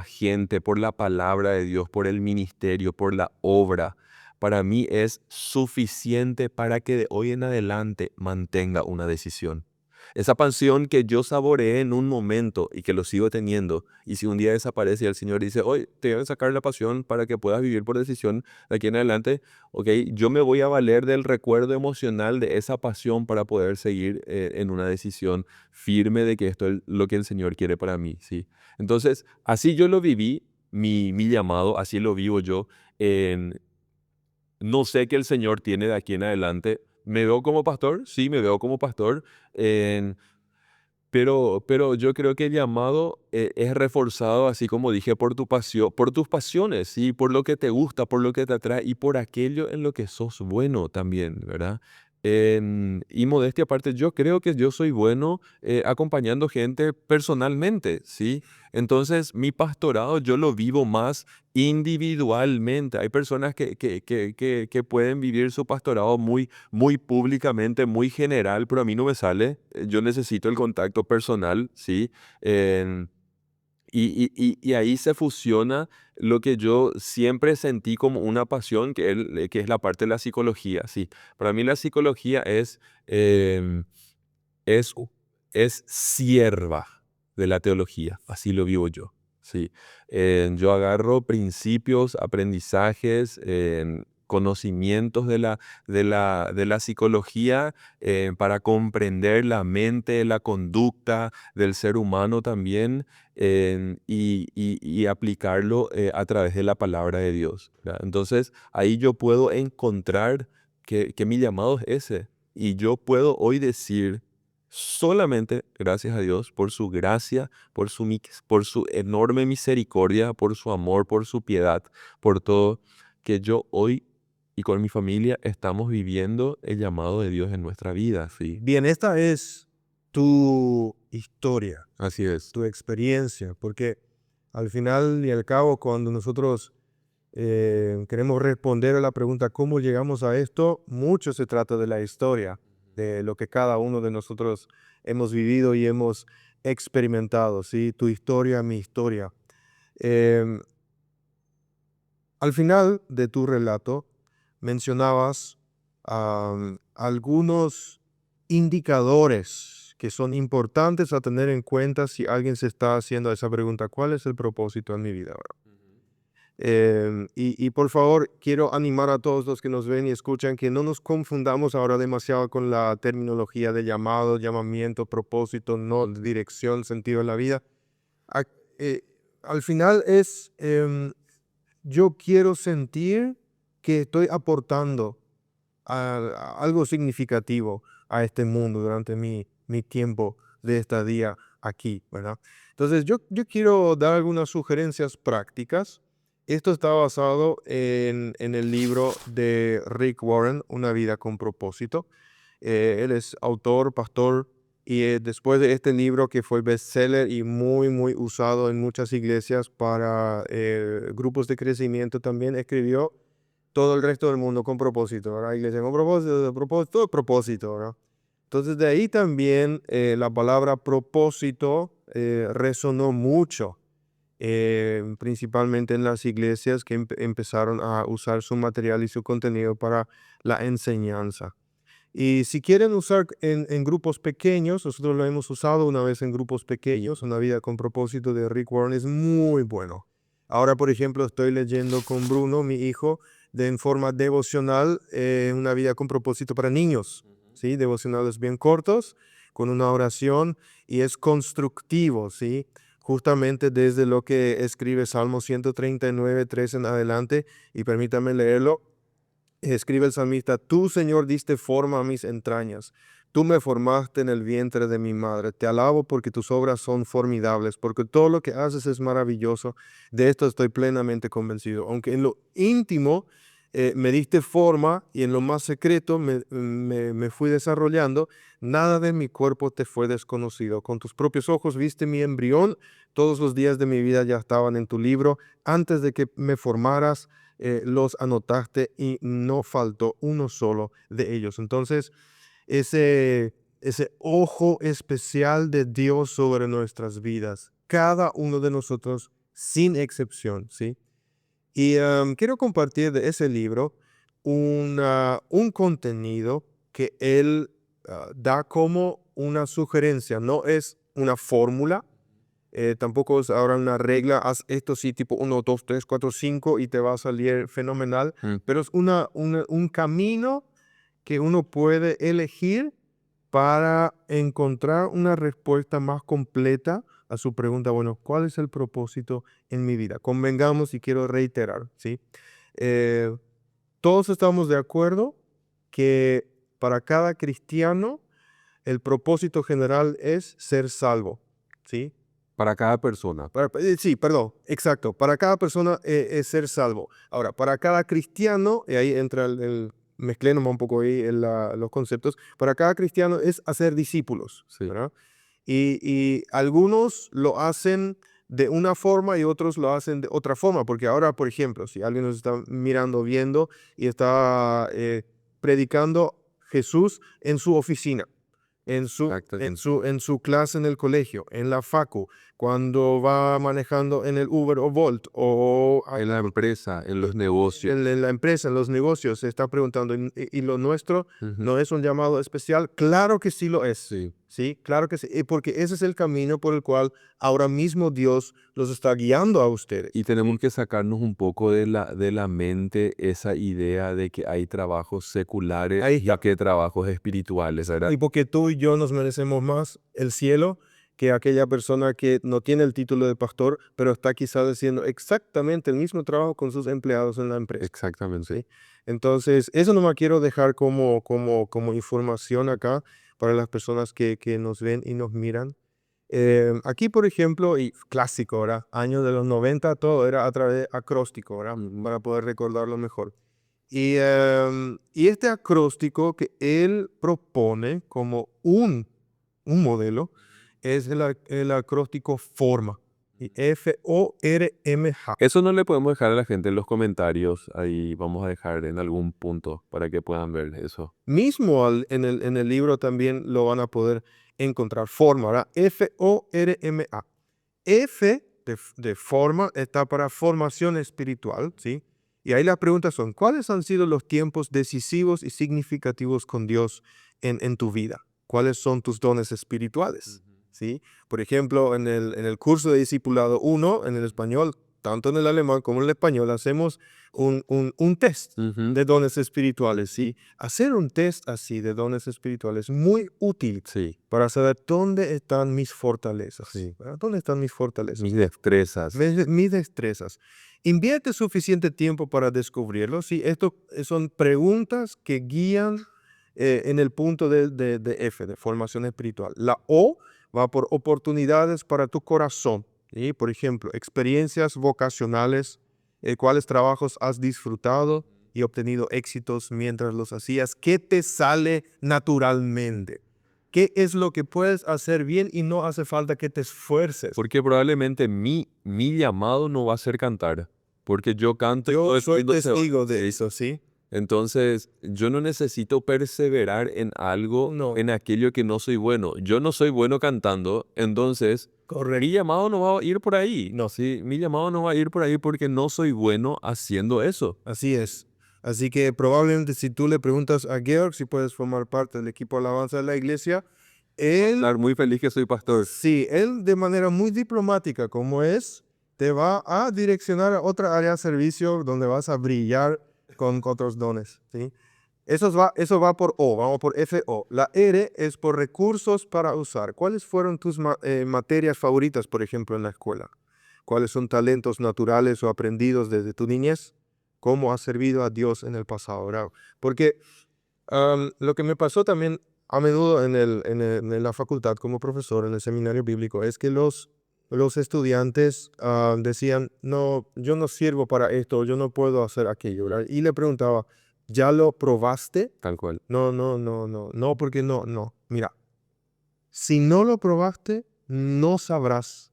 gente, por la palabra de Dios, por el ministerio, por la obra, para mí es suficiente para que de hoy en adelante mantenga una decisión. Esa pasión que yo saboreé en un momento y que lo sigo teniendo, y si un día desaparece y el Señor dice, hoy te voy a sacar la pasión para que puedas vivir por decisión de aquí en adelante, ok, yo me voy a valer del recuerdo emocional de esa pasión para poder seguir en una decisión firme de que esto es lo que el Señor quiere para mí, ¿sí? Entonces, así yo lo viví, mi llamado, así lo vivo yo. en- no sé qué el Señor tiene de aquí en adelante. ¿Me veo como pastor? Sí, me veo como pastor. en- pero yo creo que el llamado es reforzado, así como dije, por tu pasión, por tus pasiones, ¿sí? Por lo que te gusta, por lo que te atrae y por aquello en lo que sos bueno también, ¿verdad? Y modestia aparte, yo creo que yo soy bueno acompañando gente personalmente, ¿sí? Entonces, mi pastorado yo lo vivo más individualmente. Hay personas que pueden vivir su pastorado muy públicamente, muy general, pero a mí no me sale. Yo necesito el contacto personal, ¿sí? En- y ahí se fusiona lo que yo siempre sentí como una pasión, que es la parte de la psicología, ¿sí? Para mí la psicología em, es, es sierva de la teología, así lo vivo yo. Sí. Yo agarro principios, aprendizajes, conocimientos de la psicología para comprender la mente, la conducta del ser humano también y aplicarlo a través de la palabra de Dios. ¿Verdad? Entonces ahí yo puedo encontrar que mi llamado es ese. Y yo puedo hoy decir solamente gracias a Dios por su gracia, por su enorme misericordia, por su amor, por su piedad, por todo, que yo hoy y con mi familia estamos viviendo el llamado de Dios en nuestra vida, ¿sí? Bien, esta es tu historia, Así es. tu experiencia, porque al final y al cabo, cuando nosotros queremos responder a la pregunta cómo llegamos a esto, mucho se trata de la historia, de lo que cada uno de nosotros hemos vivido y hemos experimentado, ¿sí? Tu historia, mi historia. Em, Al final de tu relato mencionabas algunos indicadores que son importantes a tener en cuenta si alguien se está haciendo esa pregunta: ¿cuál es el propósito en mi vida ahora? Y por favor, quiero animar a todos los que nos ven y escuchan que no nos confundamos ahora demasiado con la terminología de llamado, llamamiento, propósito, no, dirección, sentido de la vida. A- eh, Al final es, yo quiero sentir que estoy aportando a algo significativo a este mundo durante mi tiempo de estadía aquí, ¿verdad? Entonces, yo quiero dar algunas sugerencias prácticas. Esto está basado en el libro de Rick Warren, Una vida con propósito. Él es autor, pastor, y después de este libro que fue bestseller y muy, muy usado en muchas iglesias para grupos de crecimiento, también escribió todo el resto del mundo con propósito, ¿verdad? Iglesia con propósito, todo propósito, ¿verdad? Entonces de ahí también la palabra propósito resonó mucho, principalmente en las iglesias que empezaron a usar su material y su contenido para la enseñanza. Y si quieren usar en grupos pequeños, nosotros lo hemos usado una vez en grupos pequeños, Una vida con propósito de Rick Warren es muy bueno. Ahora, por ejemplo, estoy leyendo con Bruno, mi hijo, en forma devocional, Una vida con propósito para niños, ¿sí? Devocionales bien cortos, con una oración, y es constructivo, ¿sí? Justamente desde lo que escribe Salmo 139, 3 en adelante, y permítame leerlo. Escribe el salmista: tú, Señor, diste forma a mis entrañas. Tú me formaste en el vientre de mi madre. Te alabo porque tus obras son formidables, porque todo lo que haces es maravilloso. De esto estoy plenamente convencido. Aunque en lo íntimo me diste forma y en lo más secreto me fui desarrollando, nada de mi cuerpo te fue desconocido. Con tus propios ojos viste mi embrión. Todos los días de mi vida ya estaban en tu libro. Antes de que me formaras, los anotaste y no faltó uno solo de ellos. Entonces, ese ojo especial de Dios sobre nuestras vidas, cada uno de nosotros sin excepción, ¿sí? Y quiero compartir de ese libro un contenido que él da como una sugerencia, no es una fórmula. Tampoco es ahora una regla: haz esto sí, tipo 1, 2, 3, 4, 5 y te va a salir fenomenal, Mm. pero es un camino que uno puede elegir para encontrar una respuesta más completa a su pregunta: bueno, ¿cuál es el propósito en mi vida? Convengamos, y quiero reiterar, ¿sí? Eh, Todos estamos de acuerdo que para cada cristiano el propósito general es ser salvo, ¿sí? Para cada persona. Sí, perdón, exacto. Para cada persona es ser salvo. Ahora, para cada cristiano, y ahí entra mezclemos un poco ahí los conceptos, para cada cristiano es hacer discípulos, Sí. ¿verdad? Y algunos lo hacen de una forma y otros lo hacen de otra forma, porque ahora, por ejemplo, si alguien nos está mirando, viendo y está predicando Jesús en su oficina, Exacto. en su clase en el colegio, en la facu, cuando va manejando en el Uber o Bolt, o En la empresa, en los negocios. en la empresa, en los negocios, se está preguntando: ¿y lo nuestro Ujú. no es un llamado especial? Claro que sí lo es. Sí. Sí, claro que sí, porque ese es el camino por el cual ahora mismo Dios los está guiando a ustedes. Y tenemos que sacarnos un poco de la mente esa idea de que hay trabajos seculares Ahí y que trabajos espirituales, ¿verdad? Y porque tú y yo nos merecemos más el cielo que aquella persona que no tiene el título de pastor, pero está quizás haciendo exactamente el mismo trabajo con sus empleados en la empresa, Exactamente. ¿sí? Entonces, eso no me quiero dejar como información acá para las personas que nos ven y nos miran. Aquí, por ejemplo, y clásico, ¿verdad? Años de los 90, todo era a través de acróstico, ¿verdad? Ujú. Para poder recordarlo mejor. Y este acróstico que él propone como un modelo es el acróstico FORMA. Y FORMA. Eso no le podemos dejar a la gente en los comentarios. Ahí vamos a dejar en algún punto para que puedan ver eso. Mismo en el libro también lo van a poder encontrar. FORMA, ¿verdad? FORMA. F de forma, está para formación espiritual, ¿sí? Y ahí las preguntas son, ¿cuáles han sido los tiempos decisivos y significativos con Dios en tu vida? ¿Cuáles son tus dones espirituales? ¿Sí? Por ejemplo, en el curso de Discipulado 1, en el español, tanto en el alemán como en el español, hacemos un test Ujú. de dones espirituales, ¿sí? Hacer un test así de dones espirituales es muy útil Sí, para saber dónde están mis fortalezas. sí. ¿Verdad? ¿Dónde están mis fortalezas? Mis destrezas. Mis destrezas. Invierte suficiente tiempo para descubrirlo. Sí, esto son preguntas que guían en el punto de F, de formación espiritual. La O va por oportunidades para tu corazón. ¿Sí? Por ejemplo, experiencias vocacionales, cuáles trabajos has disfrutado y obtenido éxitos mientras los hacías. ¿Qué te sale naturalmente? ¿Qué es lo que puedes hacer bien y no hace falta que te esfuerces? Porque probablemente mi llamado no va a ser cantar. Porque yo canto y todo Yo el soy mundo se va. testigo de Sí. eso, ¿sí? Entonces, yo no necesito perseverar en algo, No, en aquello que no soy bueno. Yo no soy bueno cantando, entonces mi correcto. llamado no va a ir por ahí. No, Sí, mi llamado no va a ir por ahí porque no soy bueno haciendo eso. así es. Así que probablemente si tú le preguntas a Georg si puedes formar parte del equipo de alabanza de la iglesia, él, Estar muy feliz que soy pastor. sí, él de manera muy diplomática como es, te va a direccionar a otra área de servicio donde vas a brillar con otros dones, ¿sí? Eso va por O, vamos por FO. La R es por recursos para usar. ¿Cuáles fueron tus materias favoritas, por ejemplo, en la escuela? ¿Cuáles son talentos naturales o aprendidos desde tu niñez? ¿Cómo has servido a Dios en el pasado? ¿Verdad? Porque lo que me pasó también a menudo en la facultad como profesor, en el seminario bíblico, es que los estudiantes decían, no, yo no sirvo para esto, yo no puedo hacer aquello, ¿verdad? Y le preguntaba, ¿ya lo probaste? Tal cual. No, no, no, no, no, porque no, no. Mira, si no lo probaste, no sabrás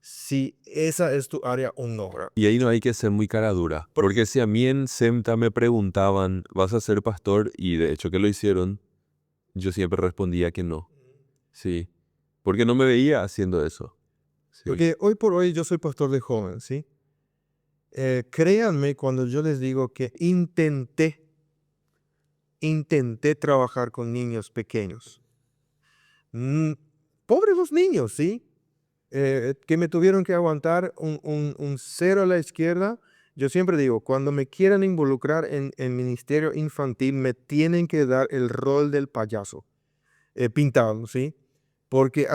si esa es tu área o no, ¿verdad? Y ahí no hay que ser muy cara dura. Porque si a mí en SEMTA me preguntaban, ¿vas a ser pastor? Y de hecho que lo hicieron, yo siempre respondía que no. Sí. Porque no me veía haciendo eso. Sí. Porque hoy por hoy yo soy pastor de jóvenes, ¿sí? Créanme cuando yo les digo que intenté trabajar con niños pequeños. Mm, pobres los niños, ¿sí? Que me tuvieron que aguantar un cero a la izquierda. Yo siempre digo, cuando me quieran involucrar en ministerio infantil, me tienen que dar el rol del payaso pintado, ¿sí? Porque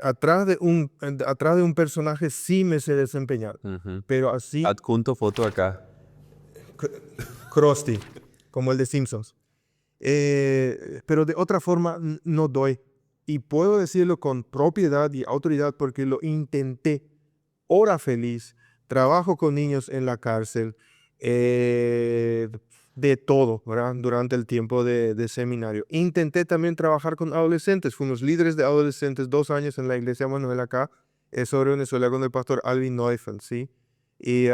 atrás de un personaje sí me sé desempeñar, Ujú. pero así, Adjunto foto acá. Krusty, como el de Simpsons. Pero de otra forma no doy. Y puedo decirlo con propiedad y autoridad porque lo intenté. Hora feliz, trabajo con niños en la cárcel, de todo, ¿verdad? Durante el tiempo de seminario. Intenté también trabajar con adolescentes, fuimos líderes de adolescentes 2 años en la iglesia Manuel acá, sobre Venezuela con el pastor Alvin Neufeld, ¿sí? Y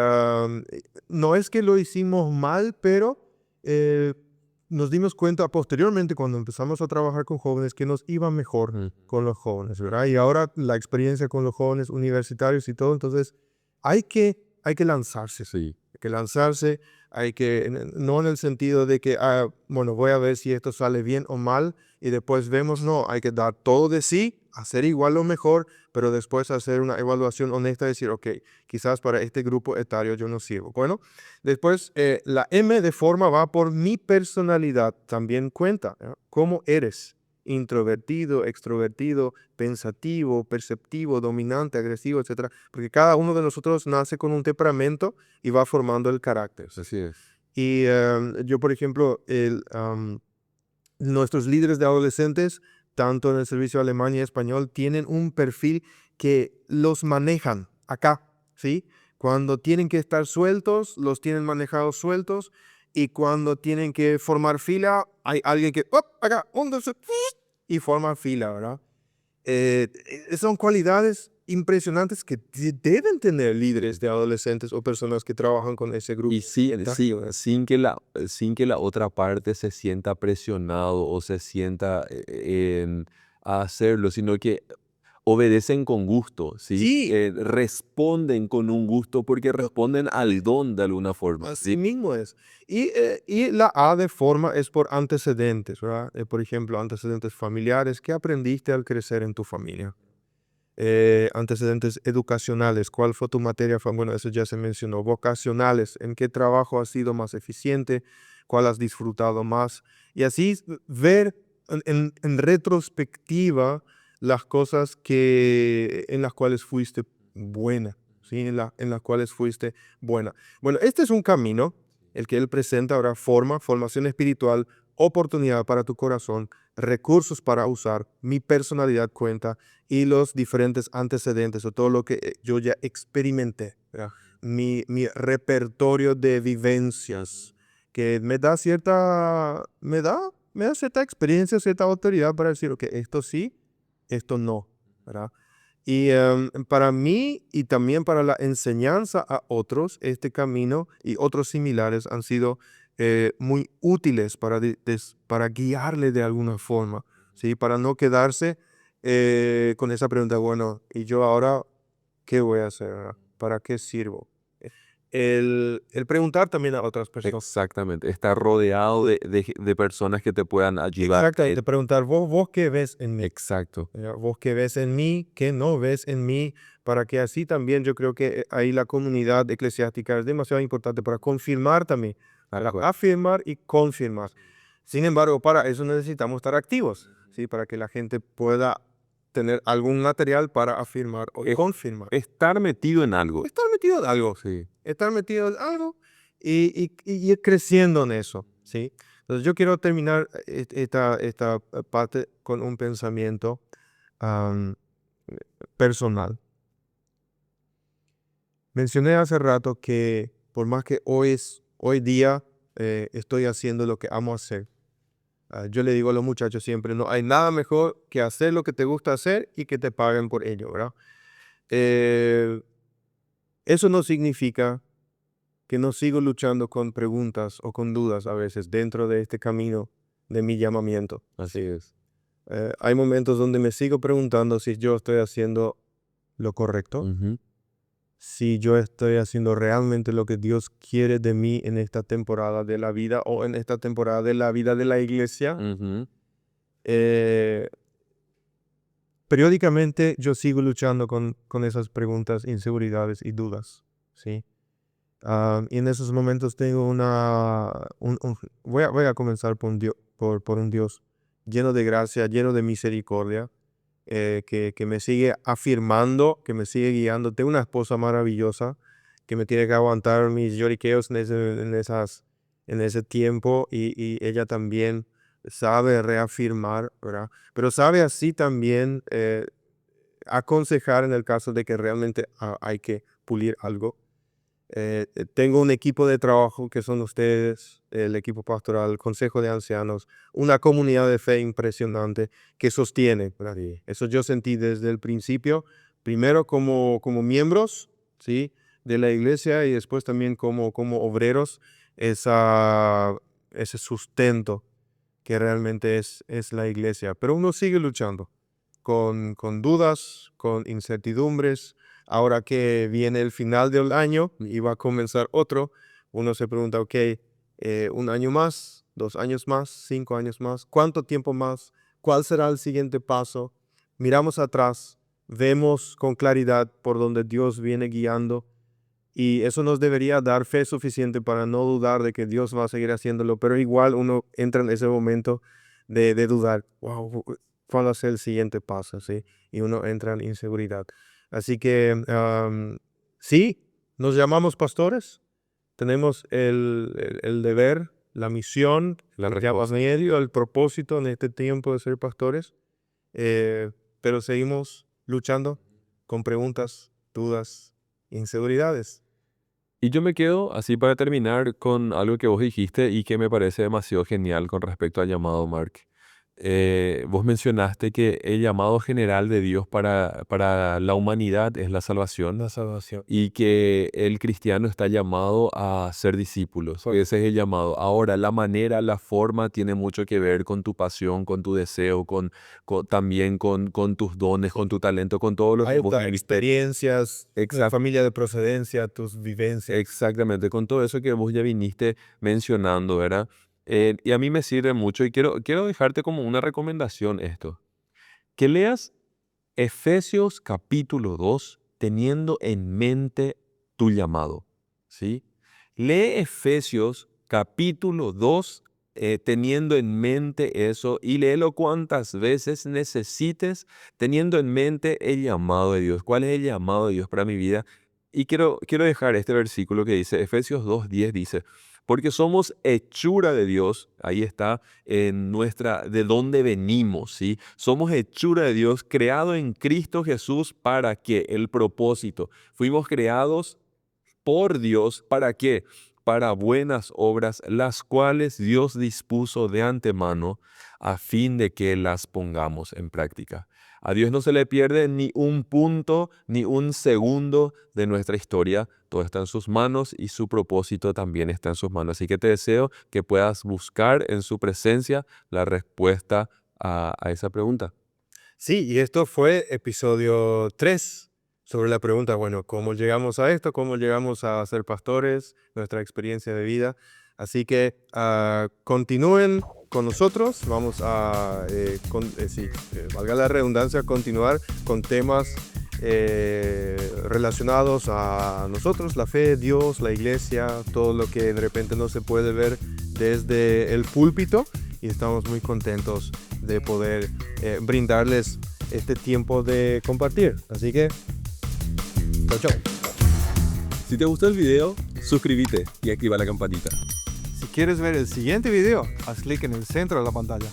no es que lo hicimos mal, pero eh, nos dimos cuenta posteriormente cuando empezamos a trabajar con jóvenes que nos iba mejor Mm. con los jóvenes, ¿verdad? Y ahora la experiencia con los jóvenes universitarios y todo, entonces hay que lanzarse, Sí. hay que lanzarse, no en el sentido de que, bueno, voy a ver si esto sale bien o mal y después vemos, no, hay que dar todo de sí, hacer igual o mejor, pero después hacer una evaluación honesta y decir, ok, quizás para este grupo etario yo no sirvo. Bueno, después la M de forma va por mi personalidad, también cuenta, ¿no? ¿Cómo eres? Introvertido, extrovertido, pensativo, perceptivo, dominante, agresivo, etcétera, porque cada uno de nosotros nace con un temperamento y va formando el carácter. Así es. Y yo, por ejemplo, nuestros líderes de adolescentes, tanto en el servicio alemán y español, tienen un perfil que los manejan acá, ¿sí? Cuando tienen que estar sueltos, los tienen manejados sueltos, y cuando tienen que formar fila, hay alguien que, ¡op! Acá, un, dos, y forma fila, ¿verdad? Son cualidades impresionantes que deben tener líderes de adolescentes o personas que trabajan con ese grupo. Y sí, ¿Verdad? sí, sin que la otra parte se sienta presionado o se sienta a hacerlo, sino que obedecen con gusto, ¿sí? Sí, Responden con un gusto porque responden al don de alguna forma, así ¿sí? mismo es. Y la A de forma es por antecedentes, ¿verdad? Por ejemplo, antecedentes familiares. ¿Qué aprendiste al crecer en tu familia? Antecedentes educacionales, ¿cuál fue tu materia? Bueno, eso ya se mencionó. Vocacionales, ¿en qué trabajo has sido más eficiente? ¿Cuál has disfrutado más? Y así ver en retrospectiva las cosas en las cuales fuiste buena, ¿sí? En las cuales fuiste buena. Bueno, este es un camino, el que él presenta ahora, formación espiritual, oportunidad para tu corazón, recursos para usar, mi personalidad cuenta y los diferentes antecedentes o todo lo que yo ya experimenté, ¿verdad? Mi repertorio de vivencias que me da cierta experiencia, cierta autoridad para decir, ok, esto sí, esto no, ¿verdad? Y para mí y también para la enseñanza a otros, este camino y otros similares han sido muy útiles para guiarle de alguna forma, ¿sí? Para no quedarse con esa pregunta, bueno, ¿y yo ahora qué voy a hacer? ¿Verdad? ¿Para qué sirvo? El preguntar también a otras personas. Exactamente, estar rodeado de personas que te puedan ayudar. Exactamente, preguntar, vos qué ves en mí. Exacto. Vos qué ves en mí, qué no ves en mí, para que así también yo creo que ahí la comunidad eclesiástica es demasiado importante para confirmar también, para afirmar y confirmar. Sin embargo, para eso necesitamos estar activos, ¿sí? Para que la gente pueda tener algún material para afirmar o confirmar. Estar metido en algo. Estar metido en algo, Sí. estar metido en algo y ir creciendo en eso, ¿sí? Entonces yo quiero terminar esta parte con un pensamiento am, personal. Mencioné hace rato que por más que hoy día estoy haciendo lo que amo hacer, yo le digo a los muchachos siempre, no hay nada mejor que hacer lo que te gusta hacer y que te paguen por ello, ¿verdad? Eh, Eso no significa que no sigo luchando con preguntas o con dudas a veces dentro de este camino de mi llamamiento. Así es. Hay momentos donde me sigo preguntando si yo estoy haciendo lo correcto, Ujú, si yo estoy haciendo realmente lo que Dios quiere de mí en esta temporada de la vida o en esta temporada de la vida de la iglesia. ujú. Eh, Periódicamente yo sigo luchando con esas preguntas, inseguridades y dudas, ¿sí? Y en esos momentos tengo voy a comenzar por un Dios lleno de gracia, lleno de misericordia, que me sigue afirmando, que me sigue guiando. Tengo una esposa maravillosa que me tiene que aguantar mis lloriqueos en ese tiempo y ella también sabe reafirmar, ¿verdad? Pero sabe así también aconsejar en el caso de que realmente hay que pulir algo. Tengo un equipo de trabajo que son ustedes, el equipo pastoral, el consejo de ancianos, una comunidad de fe impresionante que sostiene, ¿verdad? Sí. Eso yo sentí desde el principio, primero como miembros, ¿sí? De la iglesia y después también como obreros, esa, ese sustento que realmente es la iglesia. Pero uno sigue luchando con dudas, con incertidumbres. Ahora que viene el final del año y va a comenzar otro, uno se pregunta, ok, un año más, 2 años más, 5 años más, ¿cuánto tiempo más? ¿Cuál será el siguiente paso? Miramos atrás, vemos con claridad por donde Dios viene guiando y eso nos debería dar fe suficiente para no dudar de que Dios va a seguir haciéndolo, pero igual uno entra en ese momento de dudar, wow, ¿cuál va a ser el siguiente paso? ¿Sí? Y uno entra en inseguridad. Así que sí, nos llamamos pastores, tenemos el deber, la misión, La el respuesta. medio, el propósito en este tiempo de ser pastores, eh, pero seguimos luchando con preguntas, dudas, inseguridades. Y yo me quedo, así para terminar, con algo que vos dijiste y que me parece demasiado genial con respecto al llamado, Mark. vos mencionaste que el llamado general de Dios para la humanidad es la salvación La salvación. y que el cristiano está llamado a ser discípulos. Ese es el llamado. Ahora, la manera, la forma tiene mucho que ver con tu pasión, con tu deseo, también con tus dones, con tu talento, con todo lo que Hay vos viviste. experiencias, la Exacto. familia de procedencia, tus vivencias. Exactamente, con todo eso que vos ya viniste mencionando, ¿verdad? Y a mí me sirve mucho y quiero dejarte como una recomendación esto. Que leas Efesios capítulo 2 teniendo en mente tu llamado, ¿sí? Lee Efesios capítulo 2 teniendo en mente eso y léelo cuantas veces necesites teniendo en mente el llamado de Dios. ¿Cuál es el llamado de Dios para mi vida? Y quiero dejar este versículo que dice, Efesios 2:10 dice, porque somos hechura de Dios, ahí está, de dónde venimos, ¿sí? Somos hechura de Dios, creado en Cristo Jesús, ¿para qué? El propósito. Fuimos creados por Dios, ¿para qué? Para buenas obras, las cuales Dios dispuso de antemano a fin de que las pongamos en práctica. A Dios no se le pierde ni un punto, ni un segundo de nuestra historia. Todo está en sus manos y su propósito también está en sus manos. Así que te deseo que puedas buscar en su presencia la respuesta a esa pregunta. Sí, y esto fue episodio 3 sobre la pregunta, bueno, ¿cómo llegamos a esto? ¿Cómo llegamos a ser pastores? Nuestra experiencia de vida. Así que continúen con nosotros. Vamos a, valga la redundancia, continuar con temas relacionados a nosotros, la fe, Dios, la iglesia, todo lo que de repente no se puede ver desde el púlpito. Y estamos muy contentos de poder brindarles este tiempo de compartir. Así que, chao, chao. Si te gustó el video, suscríbete y activa la campanita. Si quieres ver el siguiente video, haz clic en el centro de la pantalla.